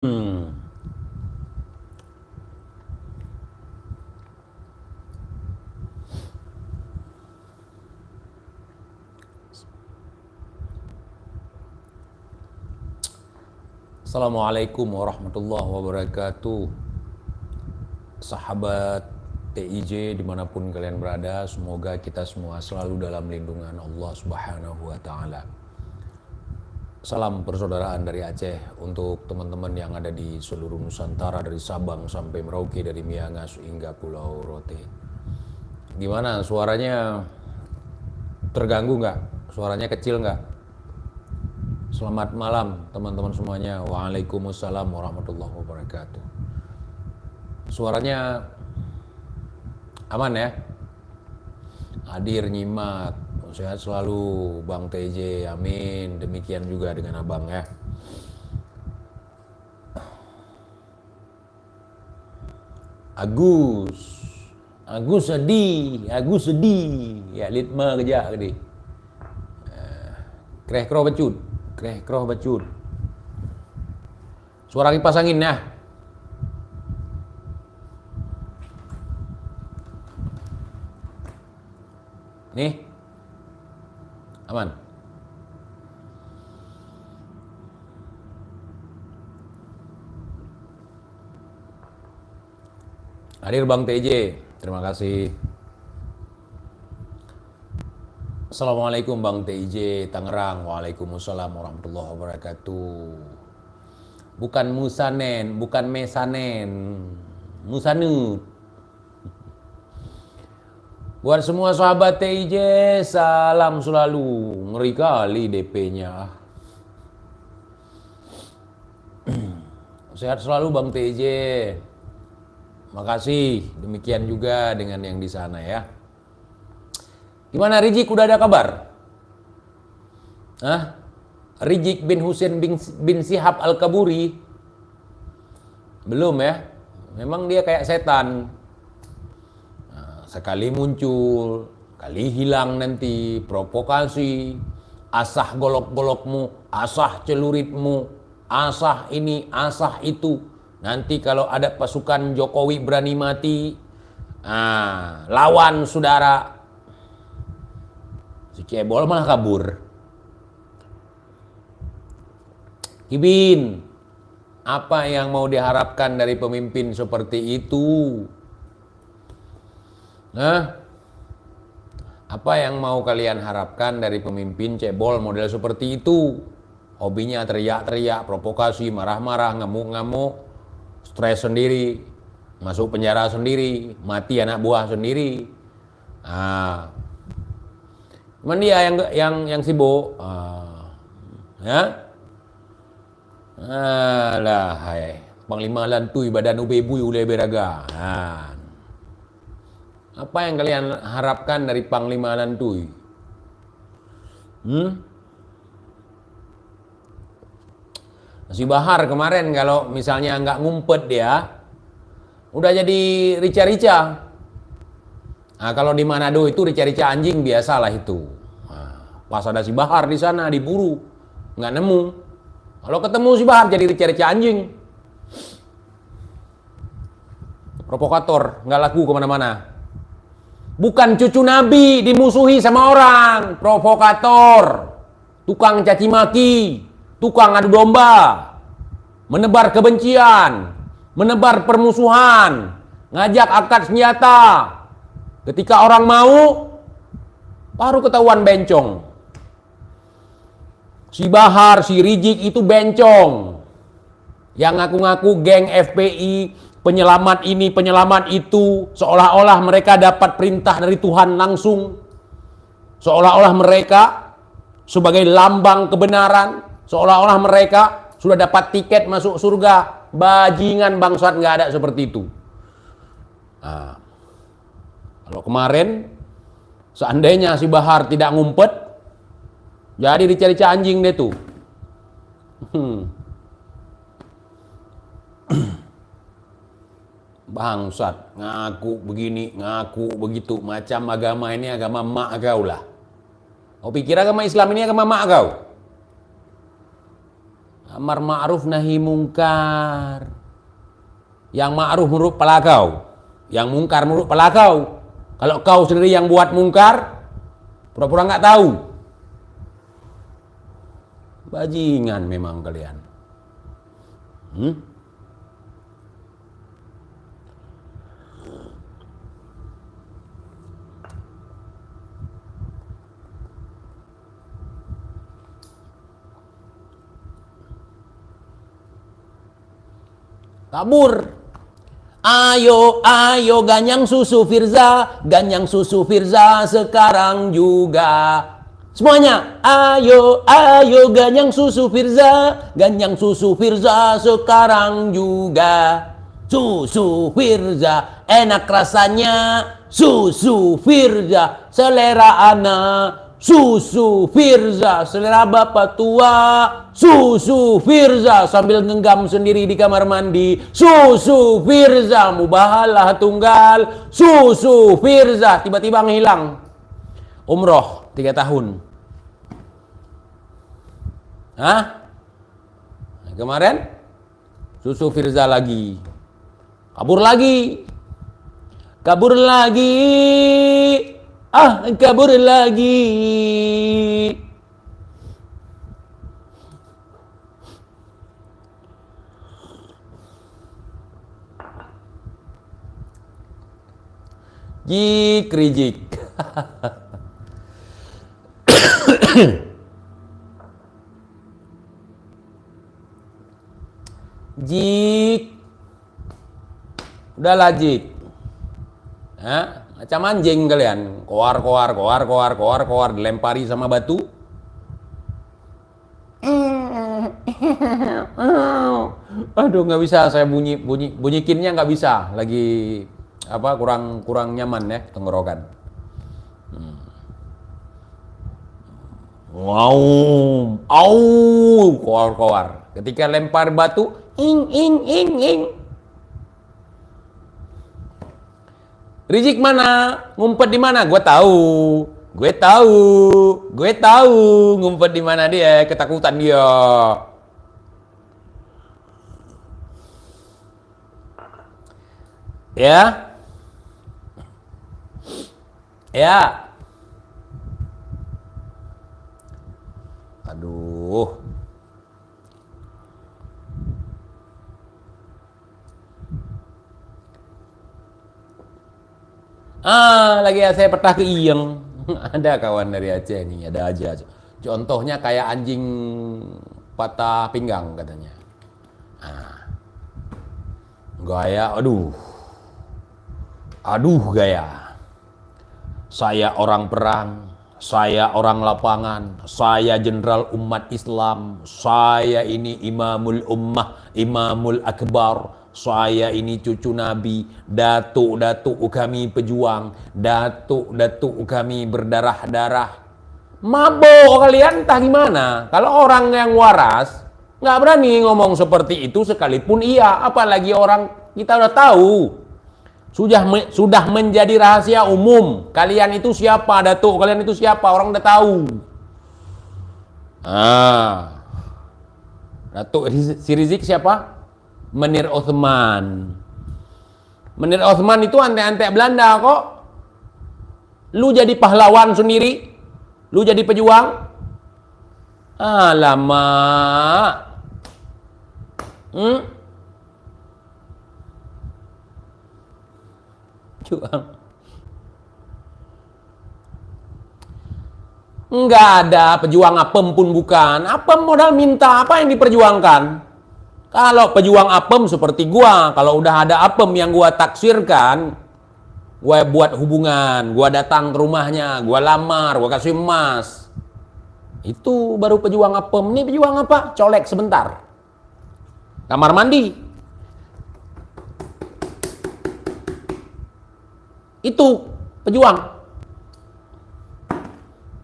Hmm. Assalamualaikum warahmatullahi wabarakatuh. Sahabat TIJ dimanapun kalian berada, semoga kita semua selalu dalam lindungan Allah Subhanahu wa Ta'ala. Salam persaudaraan dari Aceh untuk teman-teman yang ada di seluruh Nusantara, dari Sabang sampai Merauke, dari Miangas hingga Pulau Rote. Gimana suaranya, terganggu nggak? Suaranya kecil nggak? Selamat malam teman-teman semuanya. Waalaikumsalam warahmatullahi wabarakatuh. Suaranya aman ya? Hadir nyimak. Sehat selalu Bang TJ. Amin. Demikian juga dengan Abang ya. Agus. Agus sedih. Agus sedih. Ya litma kejap tadi. Kreh kroh becut. Kreh kroh becut. Suara kipas angin ya. Nih. Aman. Hadir Bang TJ. Terima kasih. Assalamualaikum Bang TIJ Tangerang. Waalaikumsalam warahmatullahi wabarakatuh. Bukan musanen, bukan mesanen. Musanut. Buat semua sahabat TIJ, salam selalu. Ngeri kali DP-nya. Sehat selalu Bang TIJ. Makasih. Demikian juga dengan yang di sana ya. Gimana Rizik, udah ada kabar? Hah? Rizik bin Hussein bin Syihab Al-Kaburi? Belum ya? Memang dia kayak setan. Nah, sekali muncul, kali hilang nanti, provokasi, asah golok-golokmu, asah celuritmu, asah ini, asah itu. Nanti kalau ada pasukan Jokowi berani mati, lawan saudara. Si cebol malah kabur. Ibin, apa yang mau diharapkan dari pemimpin seperti itu? Nah, apa yang mau kalian harapkan dari pemimpin cebol model seperti itu? Hobinya teriak-teriak, provokasi, marah-marah, ngamuk-ngamuk, stres sendiri, masuk penjara sendiri, mati anak buah sendiri. Cuman dia yang sibuk, ya, alah, hai, Panglima Lantui Badan Ubebui Ulai Beraga. Apa yang kalian harapkan dari Panglima Lantui? Si Bahar kemarin kalau misalnya nggak ngumpet dia, udah jadi rica-rica. Nah, kalau di Manado itu rica-rica anjing biasalah itu. Nah, pas ada si Bahar di sana diburu, nggak nemu. Kalau ketemu si Bahar jadi rica-rica anjing. Provokator, nggak laku kemana-mana. Bukan cucu Nabi dimusuhi sama orang, provokator, tukang caci maki, tukang adu domba, menebar kebencian, menebar permusuhan, ngajak angkat senjata. Ketika orang mau, baru ketahuan bencong. Si Bahar, si Rizik itu bencong. Yang ngaku-ngaku geng FPI, penyelamat ini, penyelamat itu, seolah-olah mereka dapat perintah dari Tuhan langsung. Seolah-olah mereka sebagai lambang kebenaran, seolah-olah mereka sudah dapat tiket masuk surga. Bajingan bangsat, nggak ada seperti itu. Nah, kalau kemarin seandainya si Bahar tidak ngumpet, jadi rica-rica anjing deh tuh. Bangsat, ngaku begini, ngaku begitu. Macam agama ini agama mak kau lah. Kau pikir agama Islam ini agama mak kau? Amar ma'ruf nahi mungkar. Yang ma'ruf menurut kepala kau, yang mungkar menurut kepala kau. Kalau kau sendiri yang buat mungkar, pura-pura nggak tahu. Bajingan memang kalian. Kabur. Ayo, ayo ganyang susu Firza, ganyang susu Firza sekarang juga. Semuanya, ayo, ayo ganyang susu Firza, ganyang susu Firza sekarang juga. Susu Firza, enak rasanya. Susu Firza, selera anak. Susu Firza, selera bapak tua. Susu Firza, sambil genggam sendiri di kamar mandi. Susu Firza, mubahalah tunggal. Susu Firza, tiba-tiba ngilang. Umroh 3 tahun. Hah? Kemarin susu Firza lagi. Kabur lagi. Kabur lagi. Kabur lagi. Jik rijik. Jik. Udahlah Jik. Macam anjing kalian. Koar, dilempari sama batu. Aduh, nggak bisa saya bunyikinnya nggak bisa. Lagi kurang nyaman ya tenggorokan. Wow, koar. Ketika lempar batu, ing. Rizik mana? Ngumpet di mana? Gue tahu ngumpet di mana dia, ketakutan dia. Ya. Aduh. Lagi saya petah ke Iyeng. Ada kawan dari Aceh nih, ada aja. Contohnya kayak anjing patah pinggang katanya. Gaya, aduh gaya. Saya orang perang, saya orang lapangan, saya jenderal umat Islam, saya ini imamul ummah, imamul akbar. Saya ini cucu Nabi, datuk-datuk kami pejuang, datuk-datuk kami berdarah-darah. Mabok kalian entah gimana. Kalau orang yang waras nggak berani ngomong seperti itu sekalipun iya, apalagi orang kita udah tahu. Sudah menjadi rahasia umum. Kalian itu siapa, datuk? Kalian itu siapa? Orang udah tahu. Datuk si Rizik siapa? Menir Othman. Menir Othman itu antek-antek Belanda kok. Lu jadi pahlawan sendiri? Lu jadi pejuang? Alamak. Juang. Enggak ada pejuang apem pun bukan. Apem modal minta apa yang diperjuangkan? Kalau pejuang apem seperti gua, kalau udah ada apem yang gua taksirkan, gua buat hubungan, gua datang ke rumahnya, gua lamar, gua kasih emas. Itu baru pejuang apem. Ini pejuang apa? Colek sebentar. Kamar mandi. Itu pejuang.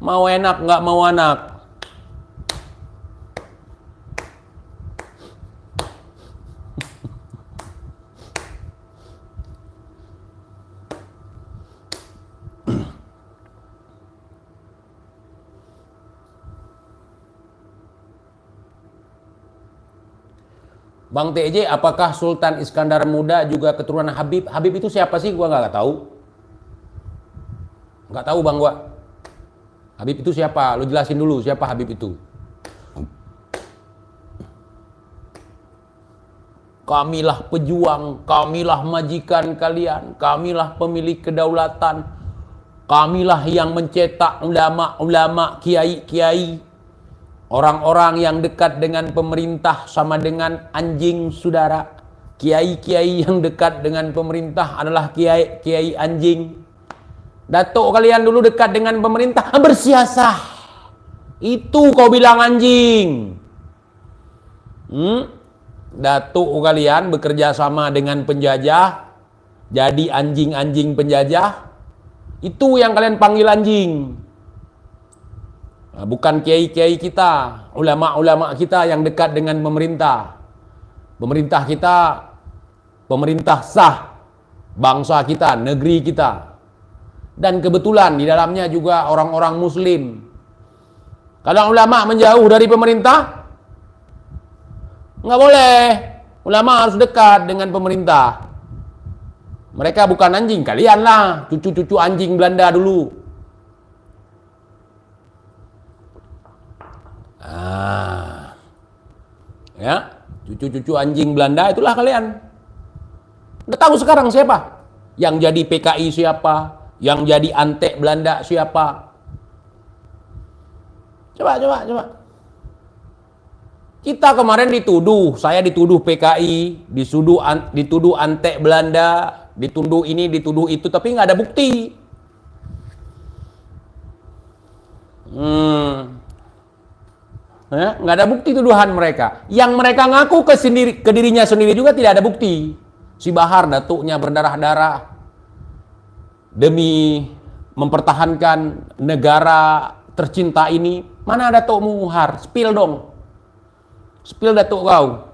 Mau enak nggak mau anak. Bang TJ, apakah Sultan Iskandar Muda juga keturunan Habib? Habib itu siapa sih? Gua nggak tahu. Nggak tahu bang gua. Habib itu siapa? Lu jelasin dulu siapa Habib itu. Kamilah pejuang, kamilah majikan kalian, kamilah pemilik kedaulatan, kamilah yang mencetak ulama-ulama, kiai-kiai. Orang-orang yang dekat dengan pemerintah sama dengan anjing, saudara. Kiai-kiai yang dekat dengan pemerintah adalah kiai anjing. Datuk kalian dulu dekat dengan pemerintah, bersiasah. Itu kau bilang anjing. Datuk kalian bekerja sama dengan penjajah, jadi anjing-anjing penjajah. Itu yang kalian panggil anjing. Bukan kiai-kiai kita, ulama-ulama kita yang dekat dengan pemerintah. Pemerintah kita, pemerintah sah, bangsa kita, negeri kita. Dan kebetulan di dalamnya juga orang-orang muslim. Kalau ulama menjauh dari pemerintah, nggak boleh. Ulama harus dekat dengan pemerintah. Mereka bukan anjing, kalian lah, cucu-cucu anjing Belanda dulu. Ya, cucu-cucu anjing Belanda itulah kalian. Udah tahu sekarang siapa? Yang jadi PKI siapa? Yang jadi antek Belanda siapa? Coba. Kita kemarin dituduh, saya dituduh PKI, dituduh antek Belanda, dituduh ini, dituduh itu, tapi nggak ada bukti. Ya, nggak ada bukti tuduhan mereka. Yang mereka ngaku ke dirinya sendiri juga tidak ada bukti. Si Bahar datuknya berdarah-darah demi mempertahankan negara tercinta ini. Mana datukmu Har? Spill dong. Spill datuk kau.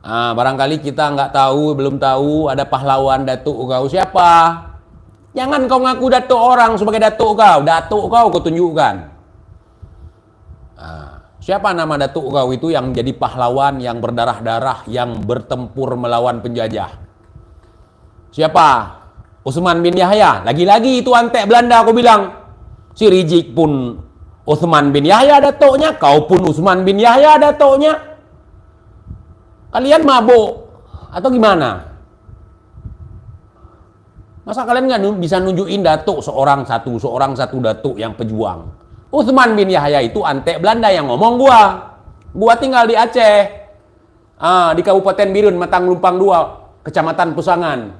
Barangkali kita nggak tahu, belum tahu ada pahlawan datuk kau siapa. Jangan kau ngaku datuk orang sebagai datuk kau. Datuk kau tunjukkan. Siapa nama datuk kau itu yang jadi pahlawan, yang berdarah-darah, yang bertempur melawan penjajah? Siapa? Utsman bin Yahya. Lagi-lagi itu antek Belanda aku bilang. Si Rizik pun Utsman bin Yahya datuknya, kau pun Utsman bin Yahya datuknya. Kalian mabuk atau gimana? Masa kalian nggak bisa nunjukin datuk seorang satu datuk yang pejuang? Utsman bin Yahya itu antek Belanda yang ngomong gua. Gua tinggal di Aceh. Di Kabupaten Birun, Matang Lumpang 2, Kecamatan Pusangan.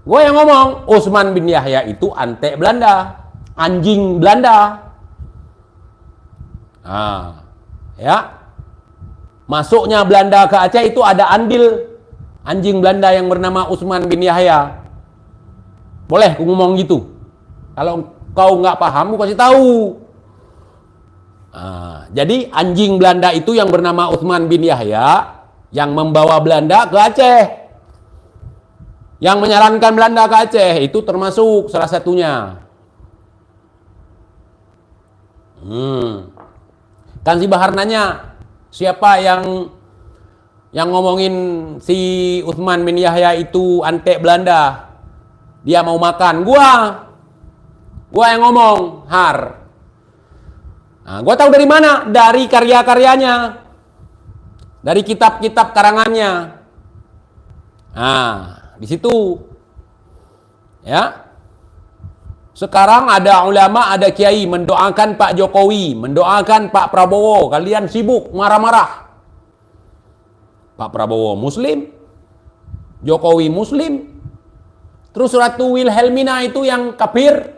Gua yang ngomong, Utsman bin Yahya itu antek Belanda, anjing Belanda. Ya. Masuknya Belanda ke Aceh itu ada andil anjing Belanda yang bernama Utsman bin Yahya. Boleh aku ngomong gitu? Kalau kau nggak paham, aku kasih tahu. Jadi anjing Belanda itu yang bernama Utsman bin Yahya yang membawa Belanda ke Aceh, yang menyarankan Belanda ke Aceh itu termasuk salah satunya. Kan si Bahar nanya siapa yang ngomongin si Utsman bin Yahya itu antek Belanda, dia mau makan. Gua yang ngomong, Har. Gua tahu dari mana? Dari karya-karyanya, dari kitab-kitab karangannya. Di situ, ya. Sekarang ada ulama, ada kiai mendoakan Pak Jokowi, mendoakan Pak Prabowo. Kalian sibuk marah-marah. Pak Prabowo Muslim, Jokowi Muslim, terus Ratu Wilhelmina itu yang kafir,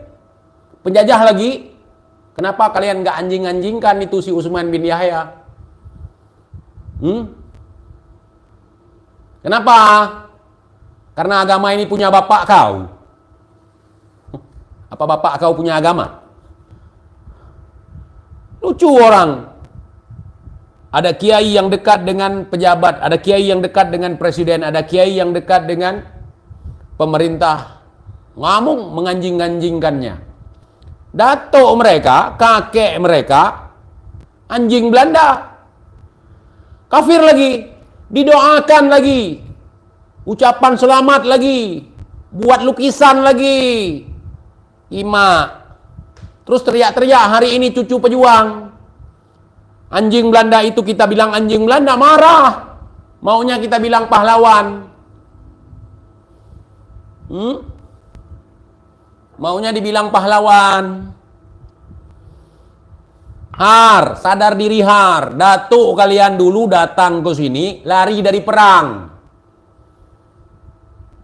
penjajah lagi. Kenapa kalian nggak anjing-anjingkan itu si Utsman bin Yahya? Kenapa? Karena agama ini punya bapak kau. Apa bapak kau punya agama? Lucu orang. Ada kiai yang dekat dengan pejabat, ada kiai yang dekat dengan presiden, ada kiai yang dekat dengan pemerintah. Ngomong menganjing-anjingkannya. Datuk mereka, kakek mereka, anjing Belanda. Kafir lagi. Didoakan lagi. Ucapan selamat lagi. Buat lukisan lagi. Ima. Terus teriak-teriak, hari ini cucu pejuang. Anjing Belanda itu kita bilang anjing Belanda, marah. Maunya kita bilang pahlawan. Maunya dibilang pahlawan. Har, sadar diri Har. Datuk kalian dulu datang ke sini lari dari perang.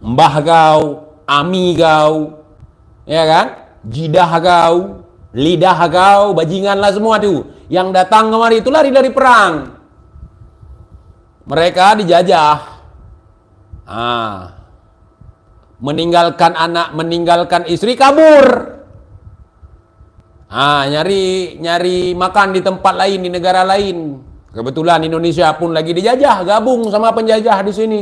Mbah kau, ami kau, ya kan? Jidah kau, lidah kau, bajingan lah semua tuh. Yang datang kemari itu lari dari perang. Mereka dijajah. Meninggalkan anak, meninggalkan istri, kabur. Nyari makan di tempat lain, di negara lain. Kebetulan Indonesia pun lagi dijajah, gabung sama penjajah di sini.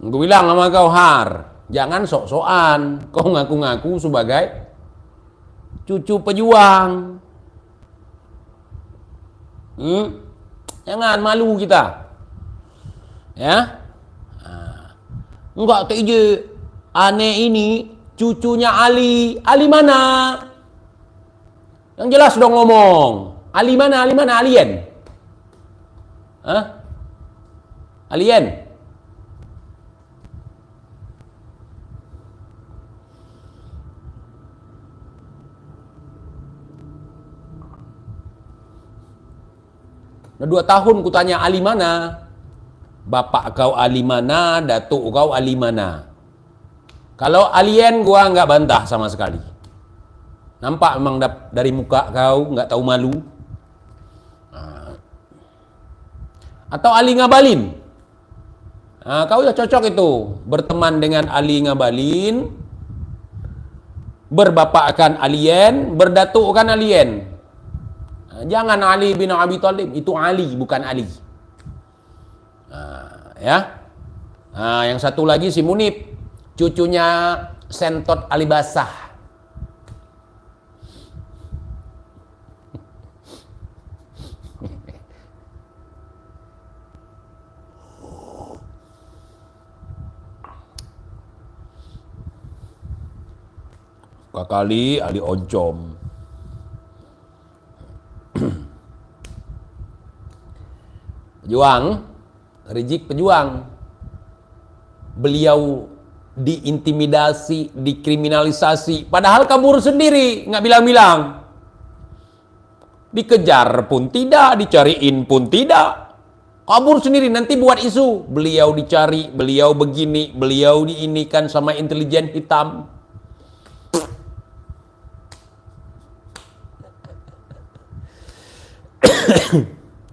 Gue bilang sama kau, Har, jangan sok-sokan. Kau ngaku-ngaku sebagai cucu pejuang. Jangan malu kita. Ya. Enggak teje. Aneh ini cucunya Ali. Ali mana? Yang jelas dong ngomong. Ali mana? Ali mana? Alien? Alien? Udah 2 tahun kutanya Ali mana? Bapak kau Ali mana? Datuk kau Ali mana? Kalau alien gua nggak bantah sama sekali. Nampak memang dari muka kau nggak tahu malu. Atau Ali Ngabalin. Kau ya cocok itu berteman dengan Ali Ngabalin, berbapakkan alien, berdatukkan alien. Jangan Ali bin Abi Thalib, itu Ali bukan Ali. Yang satu lagi si Munib, cucunya Sentot Alibasah. Kakali Ali Oncom. Pejuang, Rizik pejuang. Beliau diintimidasi, dikriminalisasi, padahal kabur sendiri, nggak bilang-bilang. Dikejar pun tidak, dicariin pun tidak. Kabur sendiri, nanti buat isu. Beliau dicari, beliau begini, beliau diinikan sama intelijen hitam.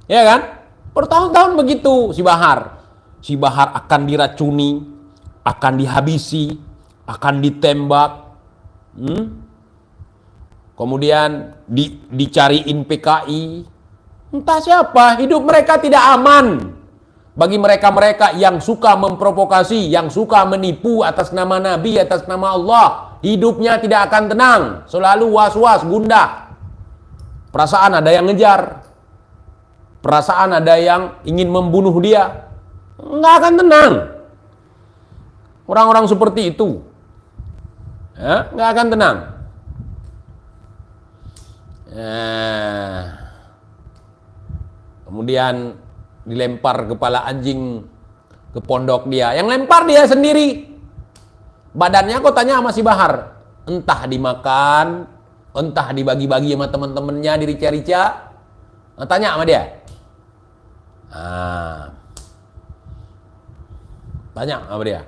Ya kan? Bertahun-tahun begitu si Bahar. Si Bahar akan diracuni, akan dihabisi, akan ditembak. Kemudian dicariin PKI. Entah siapa, hidup mereka tidak aman. Bagi mereka-mereka yang suka memprovokasi, yang suka menipu atas nama Nabi, atas nama Allah, hidupnya tidak akan tenang. Selalu was-was, gundah. Perasaan ada yang ngejar. Perasaan ada yang ingin membunuh dia. Nggak akan tenang. Orang-orang seperti itu. Ya, nggak akan tenang. Kemudian dilempar kepala anjing ke pondok dia. Yang lempar dia sendiri. Badannya kok tanya sama si Bahar. Entah dimakan, entah dibagi-bagi sama teman-temannya di rica-rica. Tanya sama dia. Tanya sama dia.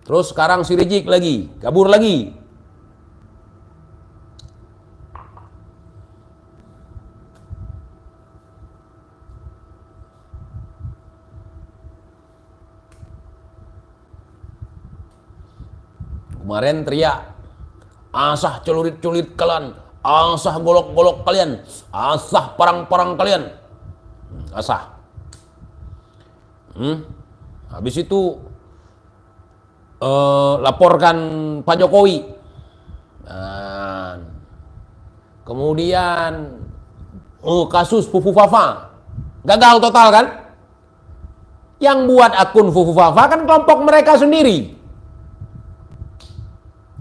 Terus sekarang si Rizik lagi, kabur lagi. Kemarin teriak, asah celurit-celurit kalian, asah golok-golok kalian, asah parang-parang kalian. Asah. Habis itu laporkan Pak Jokowi. Dan kemudian kasus Fufu Fafa gagal total kan? Yang buat akun Fufu Fafa kan kelompok mereka sendiri.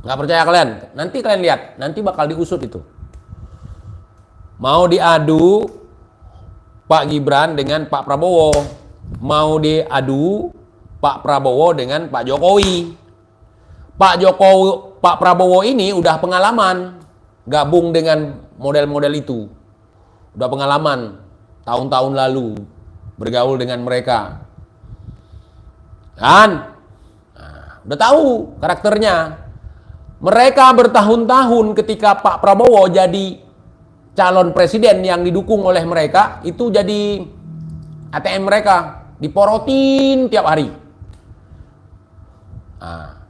Nggak percaya kalian? Nanti kalian lihat, nanti bakal diusut itu. Mau diadu Pak Gibran dengan Pak Prabowo, mau diadu Pak Prabowo dengan Pak Jokowi. Pak Prabowo ini udah pengalaman gabung dengan model-model itu. Udah pengalaman tahun-tahun lalu bergaul dengan mereka. Kan? Nah, udah tahu karakternya. Mereka bertahun-tahun ketika Pak Prabowo jadi calon presiden yang didukung oleh mereka, itu jadi ATM mereka, diporotin tiap hari. Nah,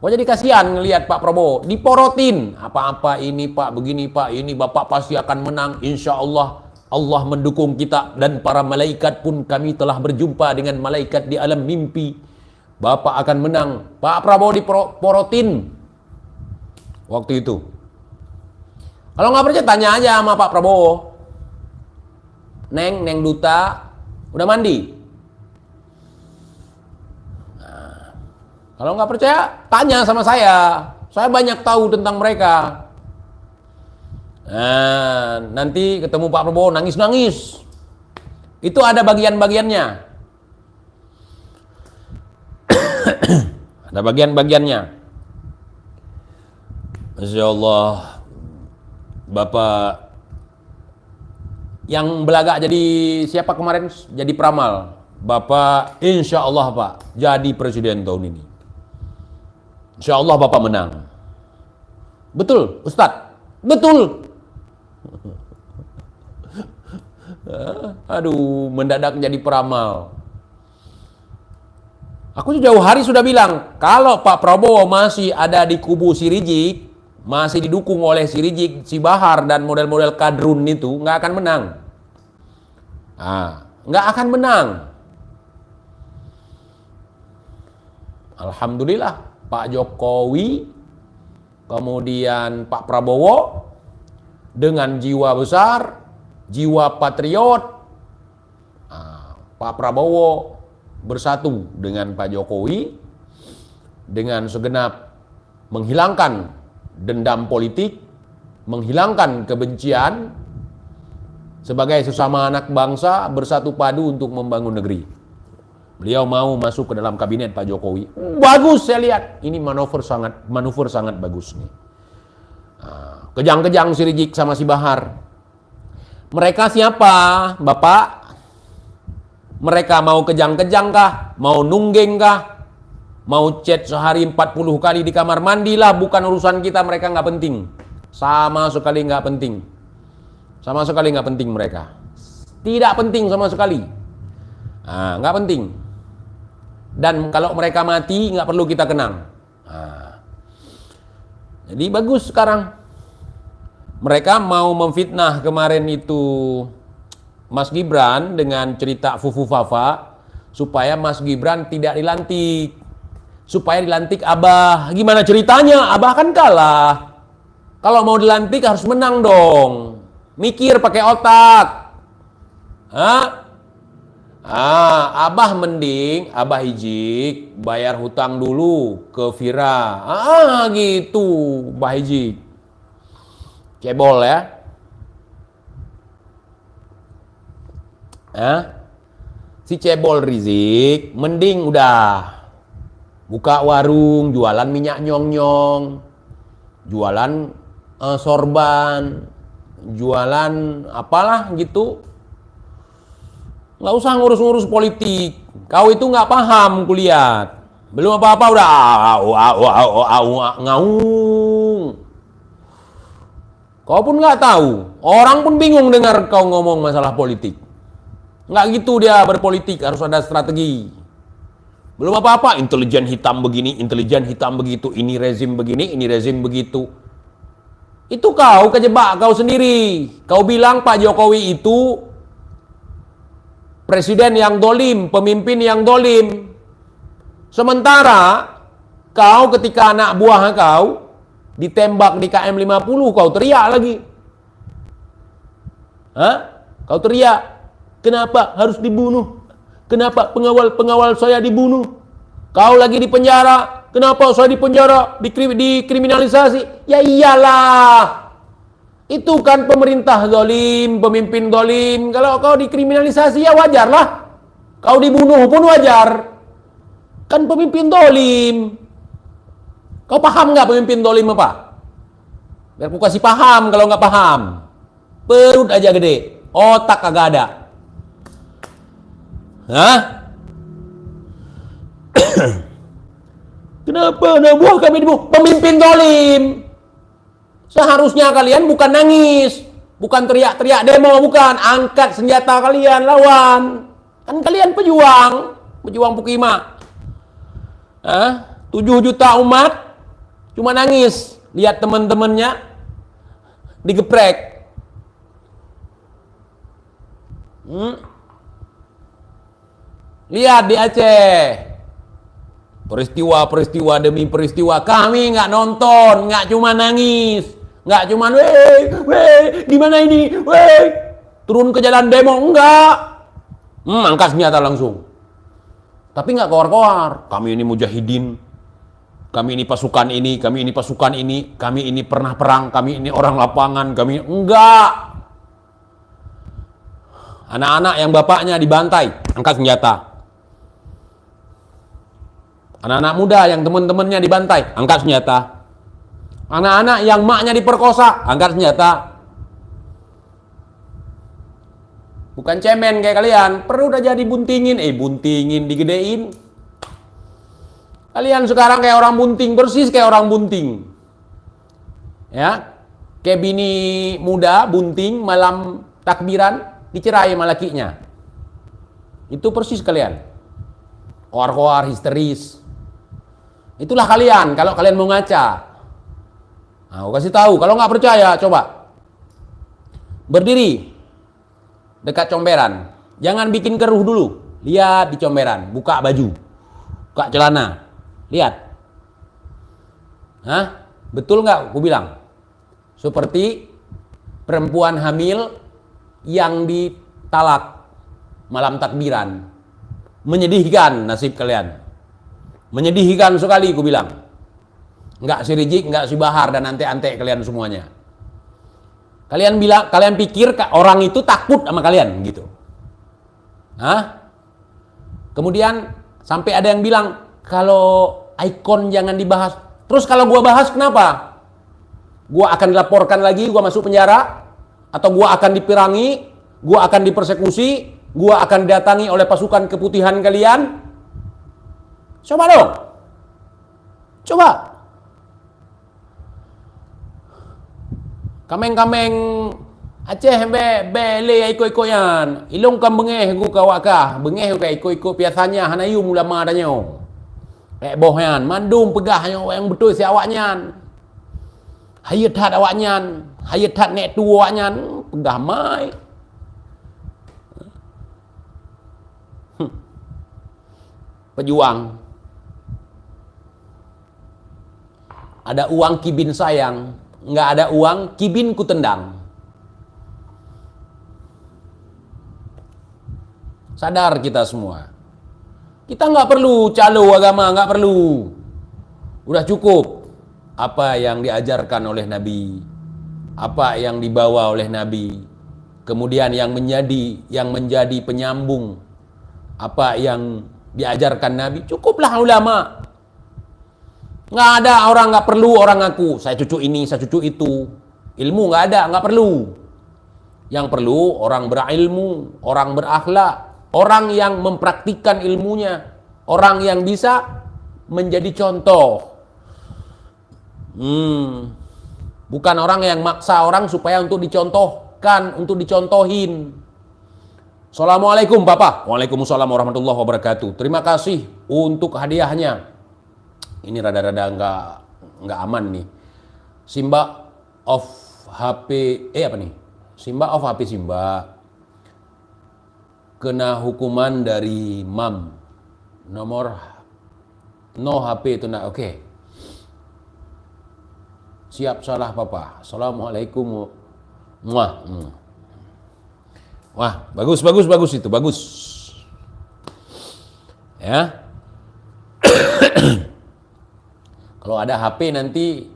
gue jadi kasihan ngelihat Pak Prabowo diporotin, apa-apa ini Pak, begini Pak, ini Bapak pasti akan menang, insya Allah. Allah mendukung kita dan para malaikat pun kami telah berjumpa dengan malaikat di alam mimpi. Bapak akan menang. Pak Prabowo diporotin waktu itu. Kalau nggak percaya tanya aja sama Pak Prabowo. Neng Duta udah mandi? Nah, kalau nggak percaya tanya sama saya. Saya banyak tahu tentang mereka. Nah, nanti ketemu Pak Prabowo nangis-nangis. Itu ada bagian-bagiannya. Ada bagian-bagiannya. Masya Allah, Bapak yang belagak jadi siapa kemarin? Jadi peramal. Bapak insya Allah Pak jadi presiden tahun ini. Insya Allah Bapak menang. Betul Ustadz? Betul. Aduh, mendadak jadi peramal. Aku jauh hari sudah bilang, kalau Pak Prabowo masih ada di kubu si Rizik, masih didukung oleh si Rizik, si Bahar, dan model-model kadrun itu, nggak akan menang. Nggak akan menang. Alhamdulillah, Pak Jokowi, kemudian Pak Prabowo, dengan jiwa besar, jiwa patriot, Pak Prabowo bersatu dengan Pak Jokowi dengan segenap menghilangkan dendam politik, menghilangkan kebencian, sebagai sesama anak bangsa bersatu padu untuk membangun negeri. Beliau mau masuk ke dalam kabinet Pak Jokowi. Bagus, saya lihat. Ini manuver sangat bagus nih. Kejang-kejang si Rizik sama si Bahar. Mereka siapa, Bapak? Mereka mau kejang-kejang kah? Mau nunggeng kah? Mau chat sehari 40 kali di kamar mandi lah, bukan urusan kita, mereka nggak penting. Sama sekali nggak penting. Sama sekali nggak penting mereka. Tidak penting sama sekali. Nggak penting. Dan kalau mereka mati, nggak perlu kita kenang. Jadi bagus sekarang. Mereka mau memfitnah kemarin itu Mas Gibran dengan cerita Fufu Fafa supaya Mas Gibran tidak dilantik. Supaya dilantik Abah. Gimana ceritanya? Abah kan kalah. Kalau mau dilantik harus menang dong. Mikir pakai otak. Abah mending, Abah Hijik bayar hutang dulu ke Vira. Gitu, Abah Hijik. Cebol ya. Si cebol Rizik mending udah buka warung, jualan minyak nyong-nyong, jualan sorban, jualan apalah gitu. Nggak usah ngurus-ngurus politik. Kau itu nggak paham kuliah. Belum apa-apa udah ngaung. Kau pun nggak tahu. Orang pun bingung dengar kau ngomong masalah politik. Nggak gitu dia berpolitik, harus ada strategi. Belum apa-apa, intelijen hitam begini, intelijen hitam begitu, ini rezim begini, ini rezim begitu. Itu kau kejebak kau sendiri. Kau bilang Pak Jokowi itu presiden yang dolim, pemimpin yang dolim. Sementara kau ketika anak buah kau ditembak di KM 50, kau teriak lagi. Hah? Kau teriak, kenapa harus dibunuh? Kenapa pengawal saya dibunuh? Kau lagi di penjara, kenapa saya di penjara, dikriminalisasi? Ya iyalah, itu kan pemerintah zalim, pemimpin zalim. Kalau kau dikriminalisasi ya wajar lah. Kau dibunuh pun wajar. Kan pemimpin zalim. Kau paham nggak pemimpin zalim apa? Biar aku kasih paham kalau nggak paham. Perut aja gede, otak kagak ada. Hah? Kenapa anak buah kami dibunuh? Pemimpin zalim. Seharusnya kalian bukan nangis, bukan teriak-teriak demo, bukan. Angkat senjata kalian, lawan. Kan kalian pejuang Pukima. 7 juta umat cuma nangis lihat teman-temannya digeprek. Lihat di Aceh, peristiwa demi peristiwa, kami nggak nonton, nggak cuma nangis, nggak cuma weh gimana ini, weh turun ke jalan demo, enggak, angkat senjata langsung. Tapi nggak koar-koar, kami ini mujahidin, kami ini pasukan ini, kami ini pasukan ini, kami ini pernah perang, kami ini orang lapangan, kami enggak. Anak-anak yang bapaknya dibantai, angkat senjata. Anak-anak muda yang teman-temannya dibantai, angkat senjata. Anak-anak yang maknya diperkosa, angkat senjata. Bukan cemen kayak kalian, perlu udah jadi buntingin, buntingin, digedein. Kalian sekarang kayak orang bunting, persis kayak orang bunting. Ya, kayak bini muda bunting malam takbiran dicerai sama lakinya. Itu persis kalian. Koar-koar, histeris. Itulah kalian kalau kalian mau ngaca. Nah, aku kasih tahu, kalau nggak percaya coba berdiri dekat comberan. Jangan bikin keruh dulu. Lihat di comberan, buka baju, buka celana. Lihat. Hah? Betul nggak aku bilang? Seperti perempuan hamil yang ditalak malam takbiran. Menyedihkan nasib kalian. Menyedihkan sekali aku bilang. Enggak si Rizik, enggak si Bahar dan ante-ante kalian semuanya. Kalian pikir orang itu takut sama kalian gitu. Hah? Kemudian sampai ada yang bilang kalau ikon jangan dibahas. Terus kalau gua bahas kenapa? Gua akan dilaporkan lagi, gua masuk penjara, atau gua akan dipirangi, gua akan dipersekusi, gua akan didatangi oleh pasukan keputihan kalian. Coba dong. Coba. Kameng-kameng Aceh bele ikut-ikutnya. Ilong kan bengeh ku kawakah. Bengeh ku ikut-ikut biasanya hanayu ulama danyo. Bohyan, mandum pegahnya yang betul si awaknya. Hayat hat awaknya, hayat hat nek tu awaknya, pegah mai. Pejuang. Ada uang kibin sayang, nggak ada uang kibin ku tendang. Sadar kita semua. Kita nggak perlu calo agama, nggak perlu. Udah cukup apa yang diajarkan oleh Nabi, apa yang dibawa oleh Nabi, kemudian yang menjadi penyambung apa yang diajarkan Nabi. Cukuplah ulama. Nggak ada orang, nggak perlu orang ngaku saya cucu ini, saya cucu itu. Ilmu nggak ada, nggak perlu. Yang perlu orang berilmu, orang berakhlak, orang yang mempraktikkan ilmunya, orang yang bisa menjadi contoh. Bukan orang yang maksa orang supaya untuk dicontohkan, untuk dicontohin. Assalamualaikum Bapak. Waalaikumsalam warahmatullahi wabarakatuh. Terima kasih untuk hadiahnya. Ini rada-rada nggak aman nih. Simba off HP, apa nih? Simba off HP Simba. Kena hukuman dari MAM. Nomor no HP itu nak. Oke. Siap salah papa. Assalamualaikum. Muah. Wah, bagus itu, bagus. Ya. Kalau ada HP nanti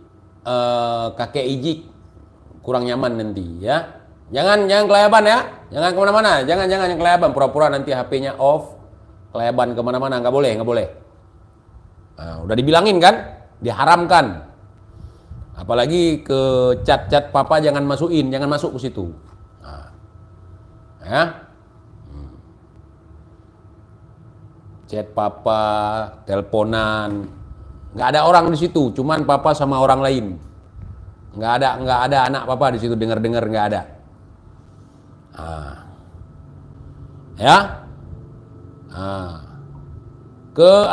kakek ijik kurang nyaman nanti ya. Jangan kelayaban ya. Jangan kemana-mana. Jangan yang kelayaban. Pura-pura nanti HP-nya off. Kelayaban kemana-mana. Nggak boleh. Nah, udah dibilangin kan? Diharamkan. Apalagi ke chat papa jangan masukin. Jangan masuk ke situ. Nah, ya. Chat papa, teleponan. Nggak ada orang di situ. Cuman papa sama orang lain. Nggak ada anak papa di situ. Dengar nggak ada. Nah. Ya. Nah.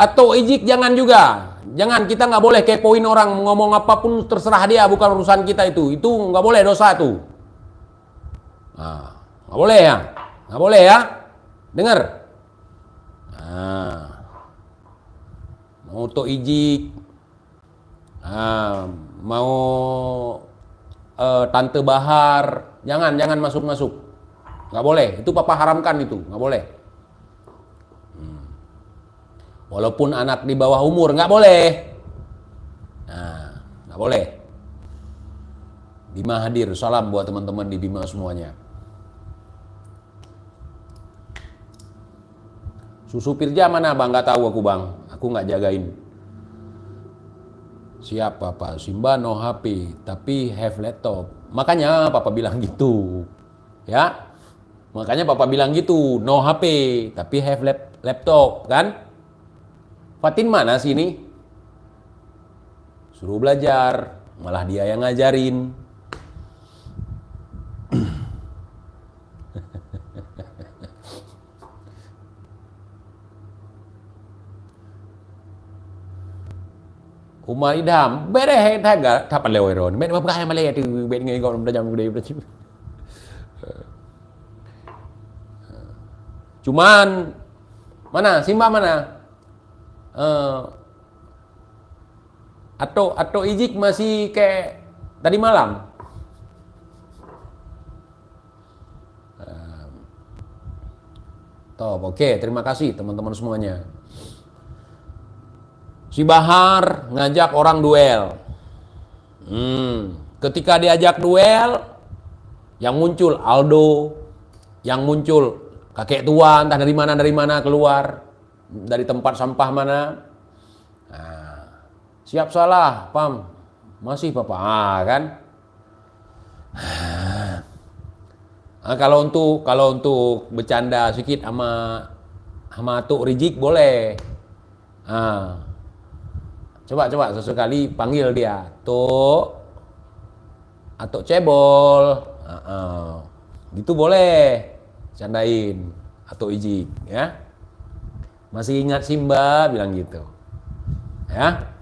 Atau ijik jangan juga. Jangan, kita nggak boleh kepoin orang ngomong apapun, terserah dia, bukan urusan kita itu. Itu nggak boleh, dosa tuh. Nah, nggak boleh ya. Nggak boleh ya. Dengar. Nah. Mau to ijik. Nah, mau Tante Bahar, jangan masuk. Nggak boleh, itu papa haramkan itu, nggak boleh. Walaupun anak di bawah umur, nggak boleh. Nah, nggak boleh. Bima hadir, salam buat teman-teman di Bima semuanya. Susu Pirja mana bang? Nggak tahu aku bang, aku nggak jagain. Siap papa, Simba no HP, tapi have laptop. Makanya papa bilang gitu, ya. Makanya papa bilang gitu, no HP, tapi have laptop, kan? Fatin mana sih ini? Suruh belajar, malah dia yang ngajarin. Umar Idham, bere thaga thapan lewai ron. Bet apa kaya malay tu bet ngai gon dah jam gede dah. Cuman mana Simba mana? Atau ijik masih kayak tadi malam. Oke, terima kasih teman-teman semuanya. Si Bahar ngajak orang duel. Ketika diajak duel, yang muncul Aldo, yang muncul kakek tua entah dari mana keluar. Dari tempat sampah mana. Nah, siap salah, pam. Masih papa, kan? Nah, kalau untuk bercanda sedikit sama Tuk Rijik boleh. Nah, coba sesekali panggil dia, Tuk atau cebol. Gitu boleh. Candain atau Ijik, ya. Masih ingat Simba bilang gitu. Ya.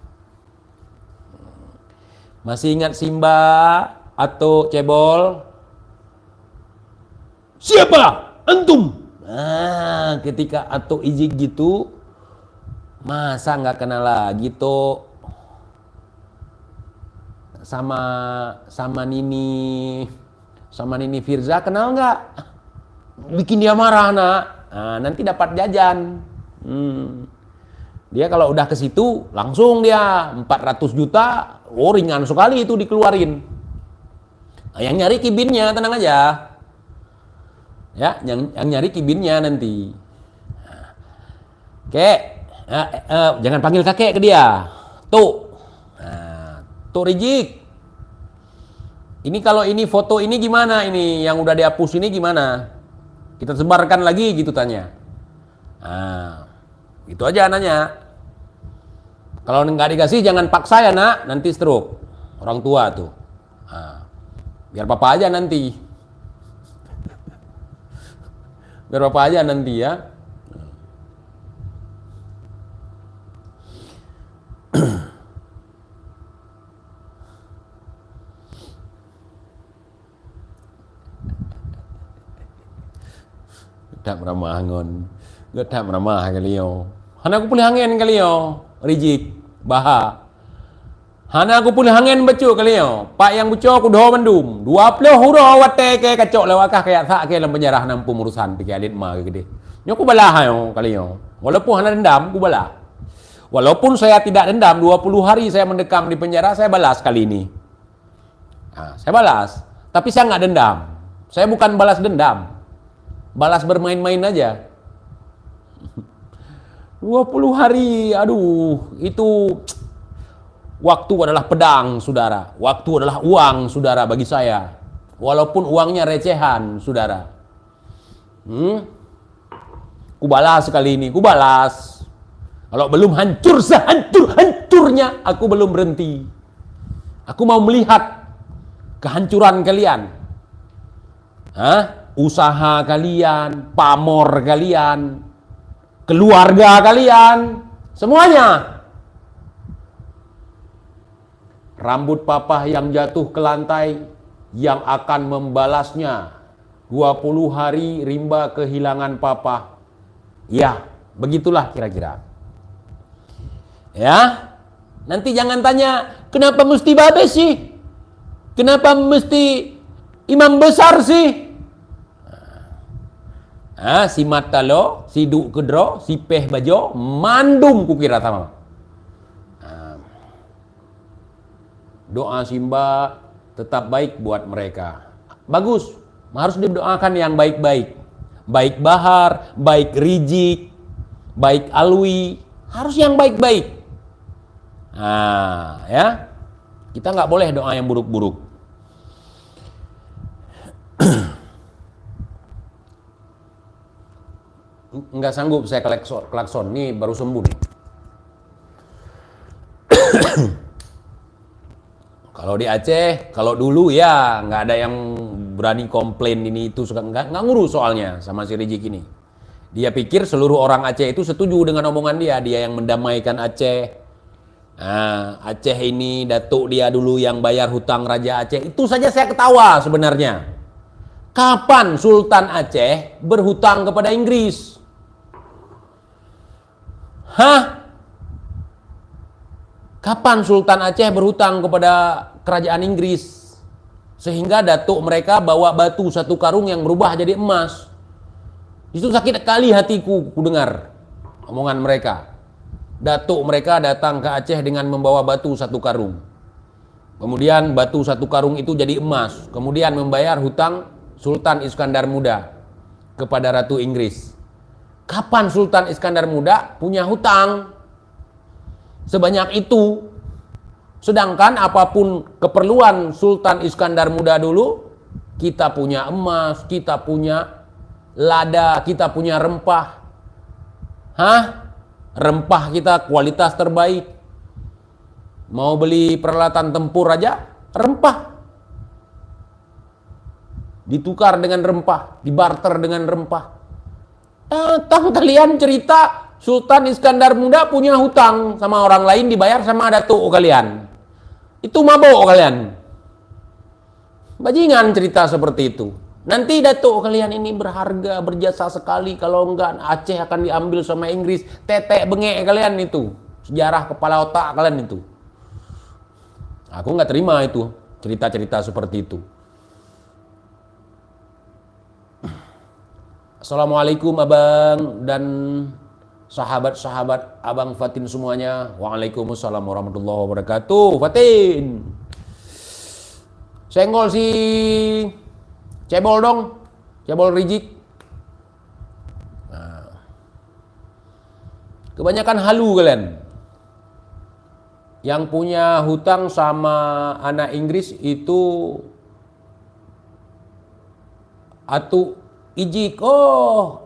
Masih ingat Simba atau cebol? Siapa? Antum. Nah, ketika atau ijik gitu, masa nggak kenal lagi tuh sama Nini Firza, kenal nggak? Bikin dia marah nak. Nah, nanti dapat jajan. Dia kalau udah ke situ langsung dia 400 juta, ringan sekali itu dikeluarin. Nah, yang nyari kibinnya tenang aja. Ya, yang nyari kibinnya nanti. Kek, jangan panggil kakek ke dia. Tuh. Nah, tuh Rijik. Ini kalau ini foto ini gimana ini yang udah dihapus ini gimana? Kita sebarkan lagi gitu tanya. Nah, itu aja nanya. Kalau nggak dikasih jangan paksa ya nak, nanti stroke. Orang tua tuh. Nah, biar papa aja nanti. Biar papa aja nanti ya. Tak meramah ngon. Gak tak meramah kali yo. Hana aku boleh angin kali yo. Rijik, Baha. Hana aku pun hangen becu kali yo. Pak yang becu aku doh mendum. 20 huro wate ke kacok lewakah kayak tak ke dalam penjara nampu urusan pikir alit ma gede. Nyo aku balah yo kali yo. Walaupun hana dendam aku balah. Walaupun saya tidak dendam 20 hari saya mendekam di penjara saya balas kali ini. Nah, saya balas. Tapi saya nggak dendam. Saya bukan balas dendam. Balas bermain-main aja. 20 hari, aduh, itu waktu adalah pedang, saudara. Waktu adalah uang, saudara, bagi saya. Walaupun uangnya recehan, saudara. Ku balas kali ini, ku balas. Kalau belum hancur sehancur-hancurnya, aku belum berhenti. Aku mau melihat kehancuran kalian. Usaha kalian, pamor kalian, keluarga kalian, semuanya. Rambut papa yang jatuh ke lantai yang akan membalasnya 20 hari rimba kehilangan papa. Ya, begitulah kira-kira. Ya, nanti jangan tanya kenapa mesti babe sih? Kenapa mesti imam besar sih? Si matalo, si duk kedro, si peh bajo, mandum kukira sama. Doa Simba tetap baik buat mereka. Bagus, harus didoakan yang baik-baik. Baik Bahar, baik Rijik, baik Alwi, harus yang baik-baik. Ya, kita nggak boleh doa yang buruk-buruk. Nggak sanggup saya klakson, nih baru sembuh nih. Kalau di Aceh, kalau dulu ya nggak ada yang berani komplain ini itu, nggak ngurus soalnya sama si Rijik ini. Dia pikir seluruh orang Aceh itu setuju dengan omongan dia yang mendamaikan Aceh. Aceh ini datuk dia dulu yang bayar hutang Raja Aceh. Itu saja saya ketawa sebenarnya. Kapan Sultan Aceh berhutang kepada Inggris? Kapan Sultan Aceh berhutang kepada kerajaan Inggris? Sehingga datuk mereka bawa batu satu karung yang berubah jadi emas. Itu sakit sekali hatiku ku dengar omongan mereka. Datuk mereka datang ke Aceh dengan membawa batu satu karung. Kemudian batu satu karung itu jadi emas. Kemudian membayar hutang Sultan Iskandar Muda kepada Ratu Inggris. Kapan Sultan Iskandar Muda punya hutang sebanyak itu? Sedangkan apapun keperluan Sultan Iskandar Muda dulu, kita punya emas, kita punya lada, kita punya rempah. Rempah kita kualitas terbaik. Mau beli peralatan tempur aja, rempah. Ditukar dengan rempah, dibarter dengan rempah. Datang kalian cerita Sultan Iskandar Muda punya hutang sama orang lain dibayar sama datuk kalian. Itu mabuk kalian. Bajingan cerita seperti itu. Nanti datuk kalian ini berharga, berjasa sekali. Kalau enggak Aceh akan diambil sama Inggris. Tetek bengek kalian itu. Sejarah kepala otak kalian itu. Aku nggak terima itu. Cerita-cerita seperti itu. Assalamualaikum abang dan sahabat-sahabat abang Fatin semuanya. Waalaikumsalam warahmatullahi wabarakatuh. Fatin. Senggol si cebol dong. Cebol Rijik. Kebanyakan halu kalian. Yang punya hutang sama anak Inggris itu Atu Ijik.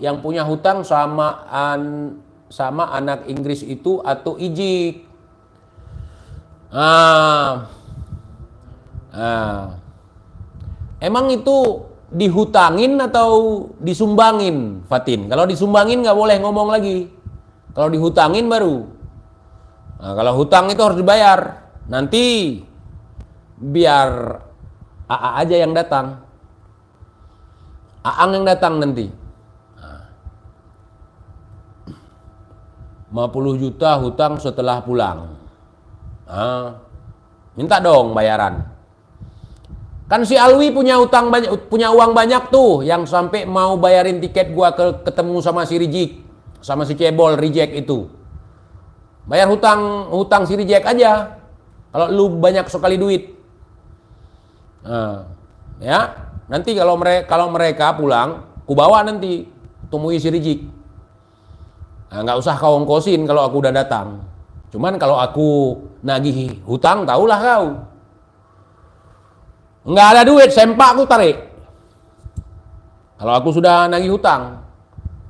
Yang punya hutang sama anak Inggris itu Atu Ijik. Emang itu dihutangin atau disumbangin, Fatin? Kalau disumbangin nggak boleh ngomong lagi. Kalau dihutangin baru. Kalau hutang itu harus dibayar. Nanti biar AA aja yang datang. Aang yang datang nanti. 50 juta hutang setelah pulang. Minta dong bayaran. Kan si Alwi punya utang banyak, punya uang banyak tuh, yang sampai mau bayarin tiket gua ketemu sama si Rijik, sama si Cebol Reject itu. Bayar hutang si Reject aja. Kalau lu banyak sekali duit. Nah, ya, nanti kalau mereka pulang, ku bawa nanti temui si Rijik. Nah, nggak usah kau ongkosin kalau aku udah datang. Cuman kalau aku nagih hutang, tahulah kau. Nggak ada duit, sempak aku tarik. Kalau aku sudah nagih hutang.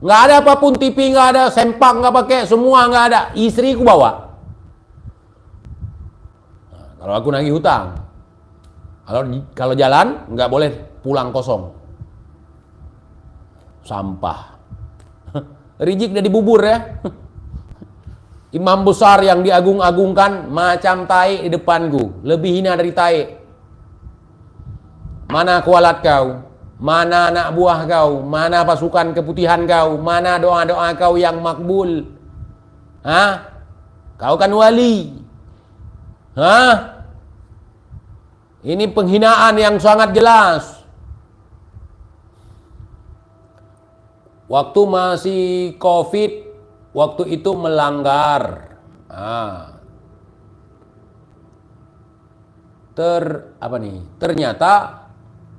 Nggak ada apapun, TV nggak ada, sempak nggak pakai, semua nggak ada. Istri ku bawa. Nah, kalau aku nagih hutang. Kalau jalan, nggak boleh pulang kosong. Sampah. Rijik udah dibubur ya. Imam besar yang diagung-agungkan macam tai di depanku, lebih hina dari tai. Mana kualat kau? Mana anak buah kau? Mana pasukan keputihan kau? Mana doa-doa kau yang makbul? Hah? Kau kan wali. Hah? Ini penghinaan yang sangat jelas. Waktu masih COVID, waktu itu melanggar. Ternyata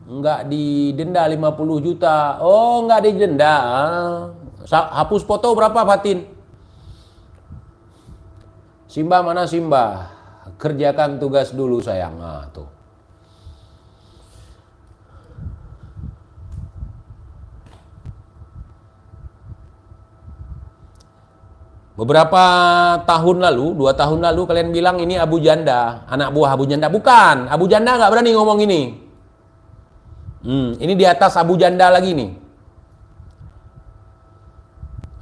nggak didenda 50 juta. Oh, nggak didenda. Hapus foto berapa, Fatin? Simba mana Simba? Kerjakan tugas dulu sayang. Nah, tuh. Beberapa tahun lalu, 2 tahun lalu kalian bilang ini Abu Janda, anak buah Abu Janda. Bukan, Abu Janda nggak berani ngomong ini. Ini di atas Abu Janda lagi nih.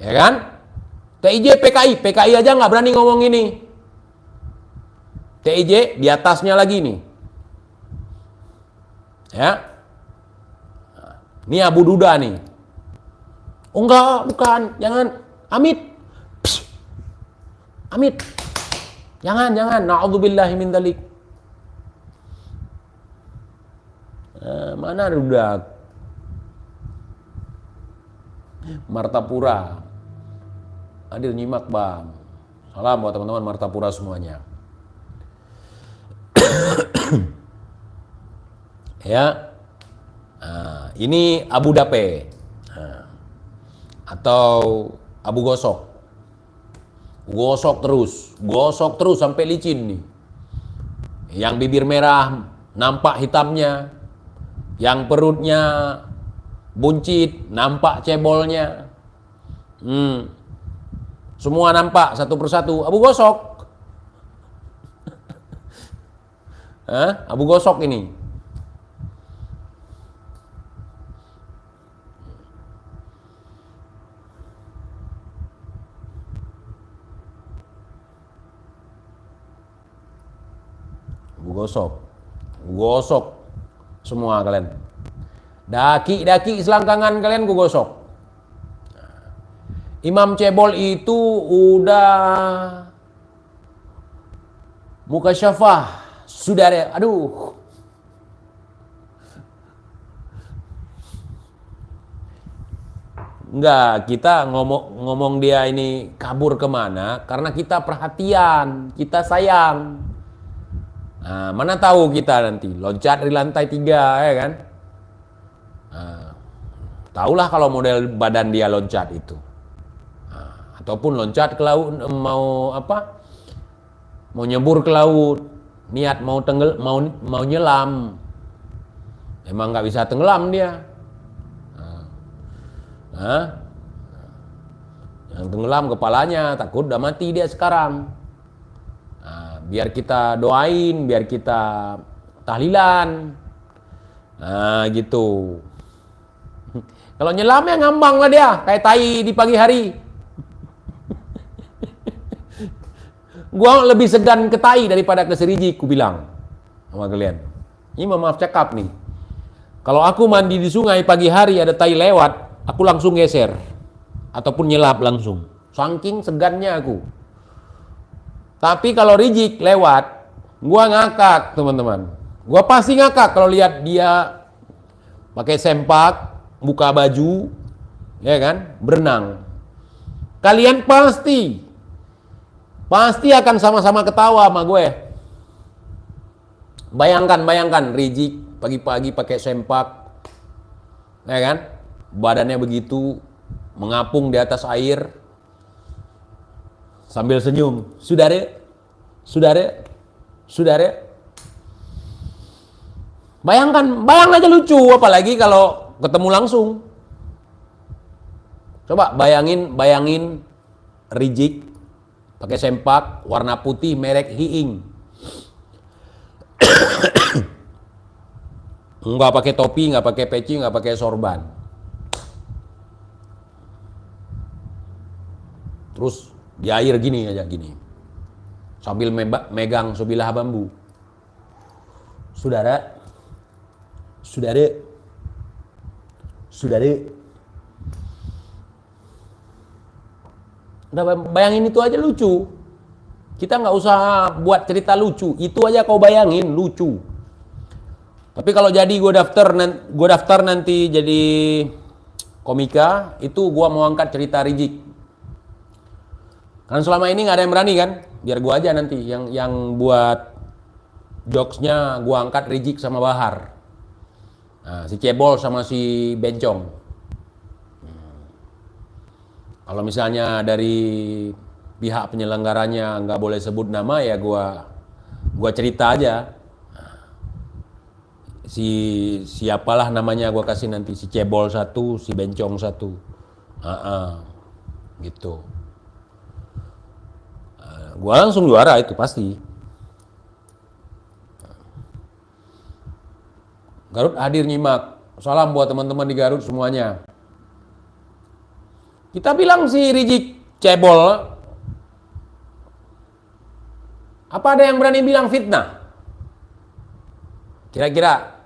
Ya kan? TIJ PKI aja nggak berani ngomong ini. TIJ di atasnya lagi nih. Ya. Ini Abu Duda nih. Oh enggak, bukan, jangan. Amit. Amit. Jangan. Na'udzubillahi min dzalik. Mana Duda? Martapura. Hadir nyimak, Bang. Salam buat teman-teman Martapura semuanya. Ya. Nah, ini Abu Dape. Atau Abu Gosok. Gosok terus sampai licin nih. Yang bibir merah nampak hitamnya, yang perutnya buncit nampak cebolnya. Semua nampak satu persatu. Abu Gosok. Abu Gosok ini. Gosok semua kalian. Daki selangkangan kalian gue gosok. Imam Cebol itu udah muka syafah sudah ada. Aduh. Enggak, kita ngomong dia ini kabur kemana karena kita perhatian, kita sayang. Nah, mana tahu kita nanti loncat dari lantai 3, ya kan? Nah, tahulah kalau model badan dia loncat itu. Nah, ataupun loncat ke laut, mau nyebur ke laut, niat mau nyelam, emang nggak bisa tenggelam dia. Yang tenggelam kepalanya, takut udah mati dia sekarang. Biar kita doain, biar kita tahlilan. Nah, gitu. Kalau nyelam ya ngambang lah dia, kayak tai di pagi hari. Gua lebih segan ke tai daripada ke seriji, ku bilang sama kalian. Ini maaf cakap nih. Kalau aku mandi di sungai pagi hari ada tai lewat, aku langsung geser. Ataupun nyelap langsung. Saking segannya aku. Tapi kalau Rijik lewat, Gua ngakak, teman-teman. Gua pasti ngakak kalau lihat dia pakai sempak, buka baju, ya kan, berenang. Kalian pasti akan sama-sama ketawa sama gue. Bayangkan Rizik pagi-pagi pakai sempak, ya kan, badannya begitu mengapung di atas air sambil senyum. Saudara. Bayang aja lucu, apalagi kalau ketemu langsung. Coba bayangin Rizik pakai sempak warna putih merek Hiing. Nggak pakai topi, nggak pakai peci, nggak pakai sorban. Terus di air gini aja gini. Sambil megang sebilah bambu. Saudara. Udah bayangin itu aja lucu. Kita nggak usah buat cerita lucu. Itu aja kau bayangin lucu. Tapi kalau jadi gue daftar nanti jadi komika, itu gue mau angkat cerita Rizik. Kan selama ini nggak ada yang berani kan? Biar gue aja nanti yang buat jokesnya gue angkat Rizik sama Bahar. Nah, si Cebol sama si Bencong. Kalau misalnya dari pihak penyelenggaranya nggak boleh sebut nama, ya gua cerita aja. Siapalah namanya gua kasih nanti, si Cebol satu, si Bencong satu. Gitu. Gua langsung juara itu pasti. Garut hadir nyimak. Salam buat teman-teman di Garut semuanya. Kita bilang si Rizik Cebol. Apa ada yang berani bilang fitnah? Kira-kira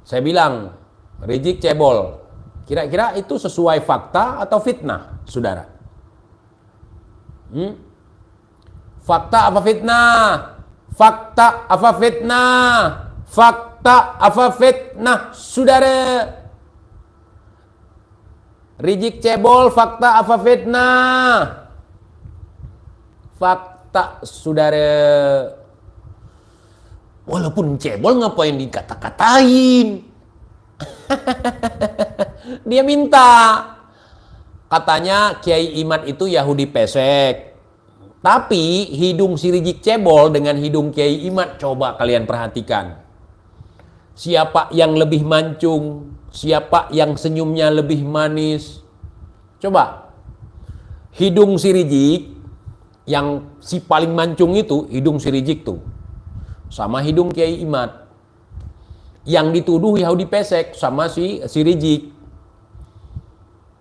saya bilang Rizik Cebol. Kira-kira itu sesuai fakta atau fitnah, saudara? Fakta apa fitnah? Fakta apa fitnah? Fakta apa fitnah, saudara? Rizik Cebol, fakta apa fitnah? Fakta, saudara. Walaupun Cebol ngapain dikata-katain? Dia minta. Katanya Kiai Imad itu Yahudi pesek. Tapi hidung si Rizik Cebol dengan hidung Kiai Imad, coba kalian perhatikan. Siapa yang lebih mancung? Siapa yang senyumnya lebih manis? Coba. Hidung si Rizik, yang si paling mancung itu, hidung si Rizik tuh. Sama hidung Kiai Imad. Yang dituduh Yahudi pesek sama si Rizik.